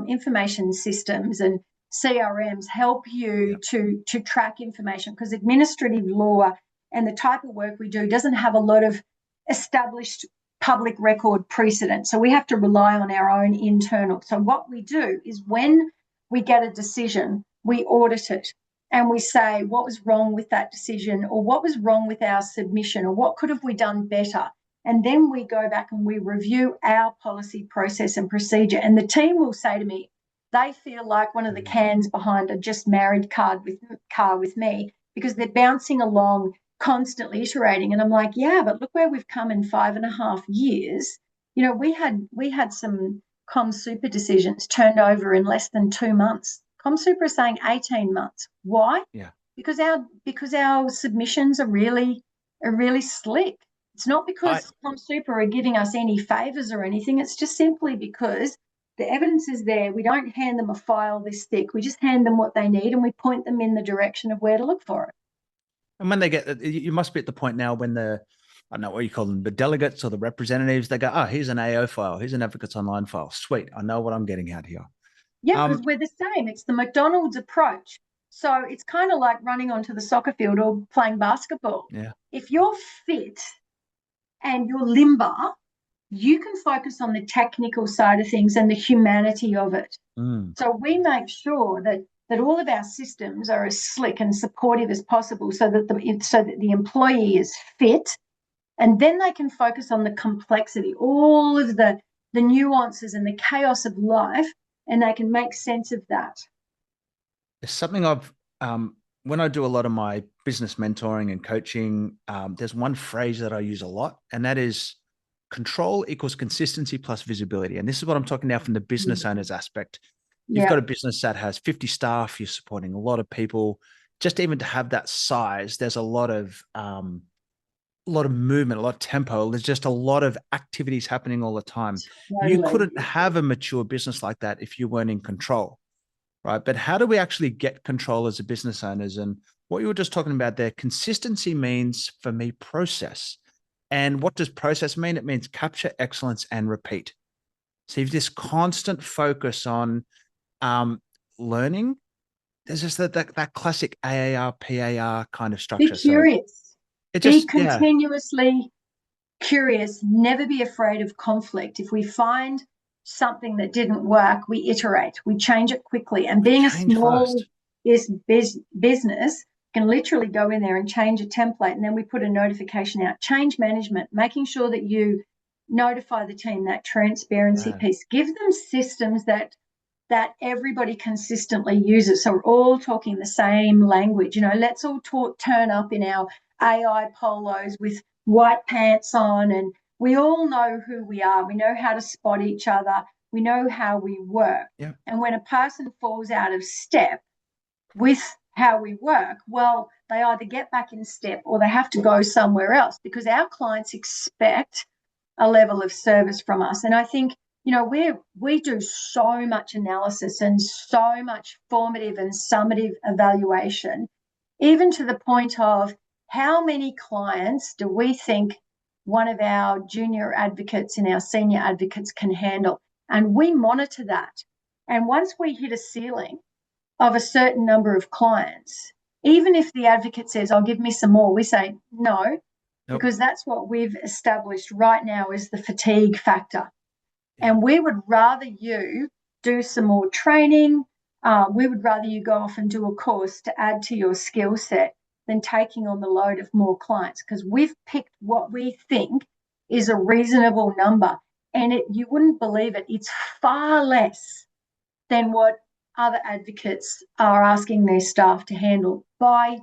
information systems and CRMs help you Yeah. to track information, because administrative law and the type of work we do doesn't have a lot of established public record precedent. So we have to rely on our own internal. So what we do is when we get a decision, we audit it and we say what was wrong with that decision, or what was wrong with our submission, or what could have we done better. And then we go back and we review our policy, process and procedure. And the team will say to me, they feel like one of the cans behind a just married car with me, because they're bouncing along, constantly iterating. And I'm like, yeah, but look where we've come in 5.5 years. You know, we had some ComSuper decisions turned over in less than 2 months. ComSuper is saying 18 months. Why? Yeah. Because our submissions are really slick. It's not because ComSuper are giving us any favors or anything. It's just simply because the evidence is there. We don't hand them a file this thick. We just hand them what they need and we point them in the direction of where to look for it. And when they get, you must be at the point now when I don't know what you call them, the delegates or the representatives, they go, oh, here's an AO file. Here's an Advocates Online file. Sweet. I know what I'm getting at here. Yeah, because we're the same. It's the McDonald's approach. So it's kind of like running onto the soccer field or playing basketball. Yeah. If you're fit and you're limber, you can focus on the technical side of things and the humanity of it. So we make sure that all of our systems are as slick and supportive as possible, so that the employee is fit, and then they can focus on the complexity, all of the nuances and the chaos of life, and they can make sense of that. There's something when I do a lot of my business mentoring and coaching, there's one phrase that I use a lot, and that is control equals consistency plus visibility. And this is what I'm talking now from the business owner's aspect. You've got a business that has 50 staff, you're supporting a lot of people. Just even to have that size, there's a lot of movement, a lot of tempo. There's just a lot of activities happening all the time. Totally. You couldn't have a mature business like that if you weren't in control, right? But how do we actually get control as a business owners? And what you were just talking about there, consistency means for me process. And what does process mean? It means capture, excellence, and repeat. So you've this constant focus on learning. There's just that classic AAR, PAR kind of structure. Be curious. Be continuously curious. Never be afraid of conflict. If we find something that didn't work, we iterate. We change it quickly. And being a small business can literally go in there and change a template, and then we put a notification out. Change management, making sure that you notify the team, that transparency piece. Give them systems that everybody consistently uses, so we're all talking the same language. You know, let's all turn up in our AI polos with white pants on, and we all know who we are. We know how to spot each other. We know how we work. Yeah. And when a person falls out of step with how we work, well, they either get back in step or they have to go somewhere else, because our clients expect a level of service from us. And I think, you know, we do so much analysis and so much formative and summative evaluation, even to the point of how many clients do we think one of our junior advocates and our senior advocates can handle. And we monitor that. And once we hit a ceiling of a certain number of clients, even if the advocate says, "Oh, give me some more," we say no, because that's what we've established right now is the fatigue factor. And we would rather you do some more training. We would rather you go off and do a course to add to your skill set than taking on the load of more clients, because we've picked what we think is a reasonable number. And you wouldn't believe it, it's far less than what other advocates are asking their staff to handle by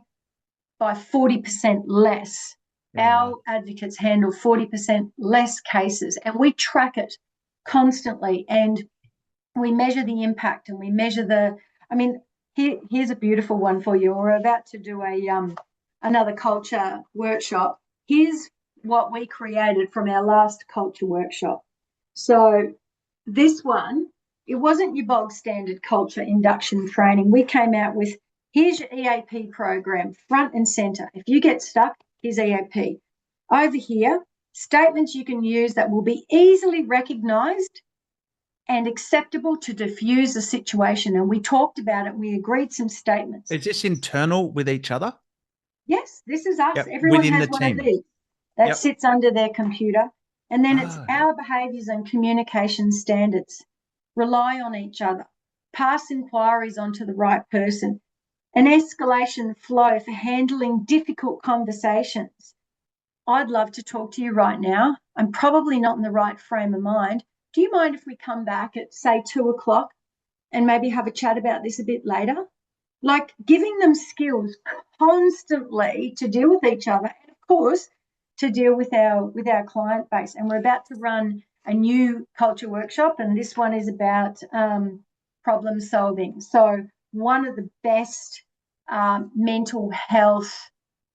40% less. Our advocates handle 40% less cases, and we track it constantly, and we measure the impact, and we measure here's a beautiful one for you. We're about to do another culture workshop. Here's what we created from our last culture workshop. So this one, it wasn't your bog standard culture induction training. We came out with, here's your EAP program, front and center. If you get stuck, here's EAP. Over here, statements you can use that will be easily recognized and acceptable to diffuse a situation. And we talked about it. We agreed some statements. Is this internal with each other? Yes, this is us. Yep. Everyone Within the has one of team. these that Yep. sits under their computer. And then it's Ah, our behaviours and communication standards. Rely on each other. Pass inquiries onto the right person. An escalation flow for handling difficult conversations. I'd love to talk to you right now. I'm probably not in the right frame of mind. Do you mind if we come back at, say, 2 o'clock and maybe have a chat about this a bit later? Like giving them skills constantly to deal with each other, and of course to deal with our client base. And we're about to run a new culture workshop, and this one is about problem solving. So one of the best mental health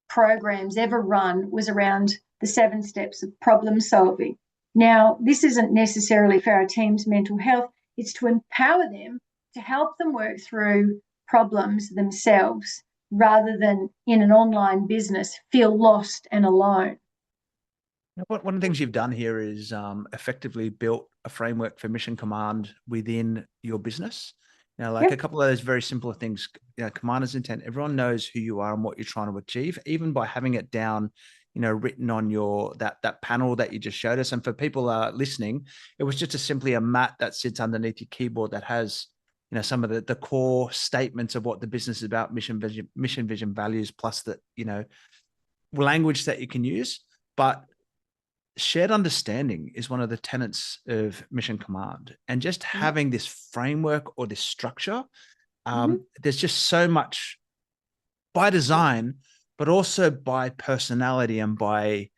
programs ever run was around the 7 steps of problem solving. Now, this isn't necessarily for our team's mental health, it's to empower them, to help them work through problems themselves rather than in an online business feel lost and alone. One of the things you've done here is effectively built a framework for mission command within your business. Like a couple of those very simple things, commander's intent. Everyone knows who you are and what you're trying to achieve, even by having it down, written on your that panel that you just showed us. And for people listening, it was just simply a mat that sits underneath your keyboard that has, some of the core statements of what the business is about, mission, vision, values, plus the, language that you can use. But shared understanding is one of the tenets of mission command, and just having this framework or this structure, there's just so much by design, but also by personality and by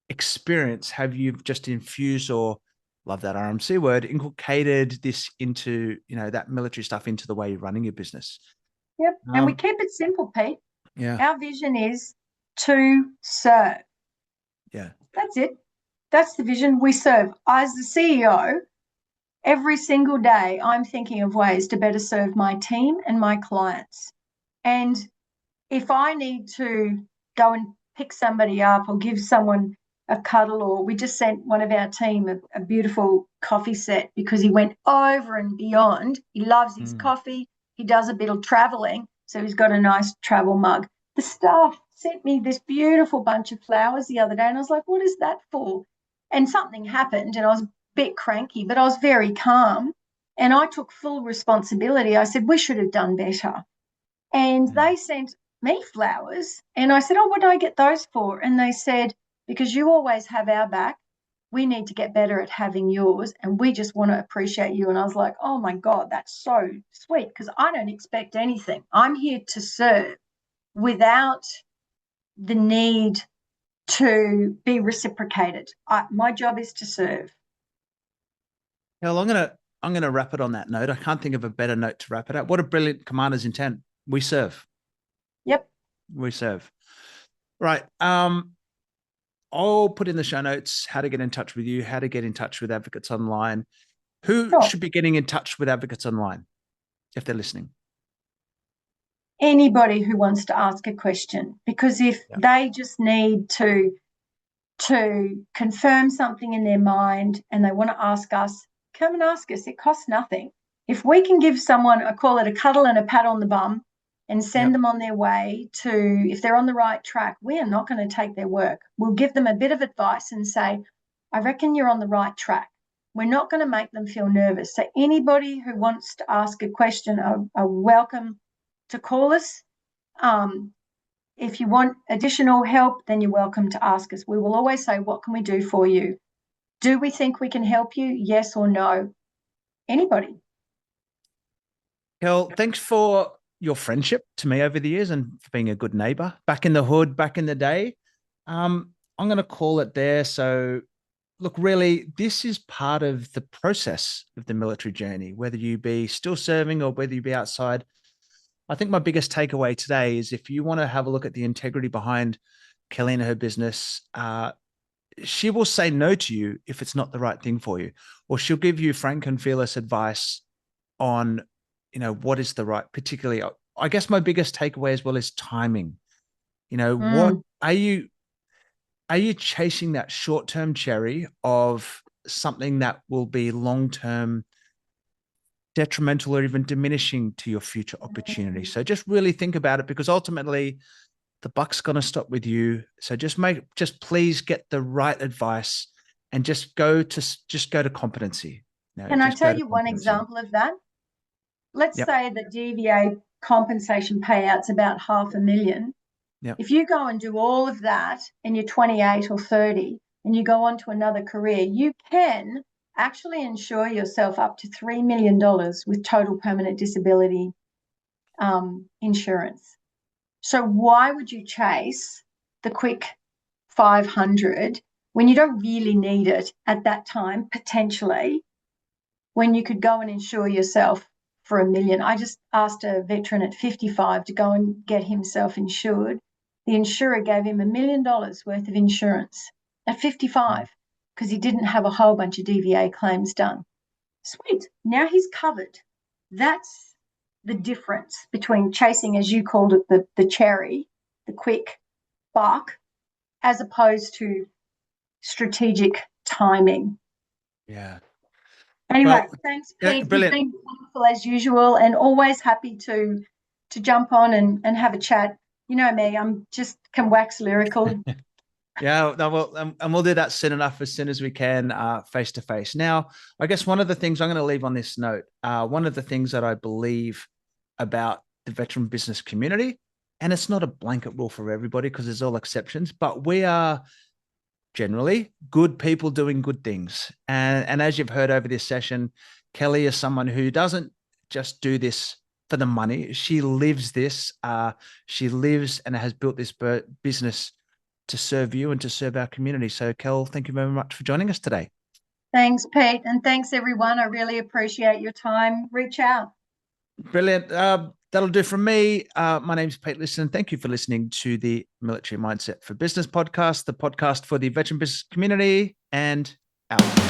experience. Have you just infused, or love that RMC word, inculcated this into, that military stuff into the way you're running your business? Yep. And we keep it simple, Pete. Yeah. Our vision is to serve. Yeah. That's it. That's the vision. We serve. As the CEO, every single day, I'm thinking of ways to better serve my team and my clients. And if I need to go and pick somebody up or give someone a cuddle, or we just sent one of our team a beautiful coffee set because he went over and beyond. He loves his coffee. He does a bit of traveling, so he's got a nice travel mug. The staff sent me this beautiful bunch of flowers the other day, and I was like, what is that for? And something happened, and I was a bit cranky, but I was very calm, and I took full responsibility. I said, we should have done better. And they sent me flowers, and I said, oh, what did I get those for? And they said, because you always have our back, we need to get better at having yours, and we just want to appreciate you. And I was like, oh my God, that's so sweet, because I don't expect anything. I'm here to serve without the need to be reciprocated. My job is to serve. Well, I'm gonna wrap it on that note. I can't think of a better note to wrap it up. What a brilliant commander's intent. We serve. Yep. We serve. Right. I'll put in the show notes how to get in touch with you, how to get in touch with Advocates Online. Who should be getting in touch with Advocates Online if they're listening? Anybody who wants to ask a question, because if they just need to confirm something in their mind and they want to ask us, come and ask us. It costs nothing. If we can give someone, I call it a cuddle and a pat on the bum, and send them on their way to, if they're on the right track, we are not going to take their work. We'll give them a bit of advice and say, I reckon you're on the right track. We're not going to make them feel nervous. So anybody who wants to ask a question are welcome to call us. If you want additional help, then you're welcome to ask us. We will always say, what can we do for you? Do we think we can help you? Yes or no? Anybody. Kel, thanks for your friendship to me over the years and for being a good neighbor back in the hood, back in the day. I'm going to call it there. So look, really, this is part of the process of the military journey, whether you be still serving or whether you be outside. I think my biggest takeaway today is if you want to have a look at the integrity behind Kelliegh and her business, she will say no to you if it's not the right thing for you, or she'll give you frank and fearless advice on, what is the right, particularly, I guess my biggest takeaway as well is timing. What are you chasing that short-term cherry of something that will be long-term detrimental or even diminishing to your future opportunity. So just really think about it, because ultimately the buck's going to stop with you. So just please get the right advice and just go to competency. Can I tell you one example of that? Let's say the DVA compensation payout's about $500,000. Yep. If you go and do all of that and you're 28 or 30 and you go on to another career, you can actually insure yourself up to $3 million with total permanent disability insurance. So why would you chase the quick 500 when you don't really need it at that time, potentially, when you could go and insure yourself for $1 million? I just asked a veteran at 55 to go and get himself insured. The insurer gave him $1 million worth of insurance at 55 because he didn't have a whole bunch of DVA claims done. Sweet. Now he's covered. That's the difference between chasing, as you called it, the cherry, the quick buck, as opposed to strategic timing. Yeah. Anyway, thanks, Pete. Brilliant. You've been wonderful as usual, and always happy to jump on and have a chat. You know me, I'm just can wax lyrical. Yeah, no, well, and we'll do that soon enough, as soon as we can, face to face. Now, I guess one of the things I'm going to leave on this note, one of the things that I believe about the veteran business community, and it's not a blanket rule for everybody because there's all exceptions, but we are generally good people doing good things. And as you've heard over this session, Kelliegh is someone who doesn't just do this for the money. She lives this. She lives and has built this business to serve you and to serve our community. So, Kel, thank you very much for joining us today. Thanks, Pete. And thanks, everyone. I really appreciate your time. Reach out. Brilliant. That'll do from me. My name's Pete Liston. Thank you for listening to the Military Mindset for Business podcast, the podcast for the veteran business community, and out.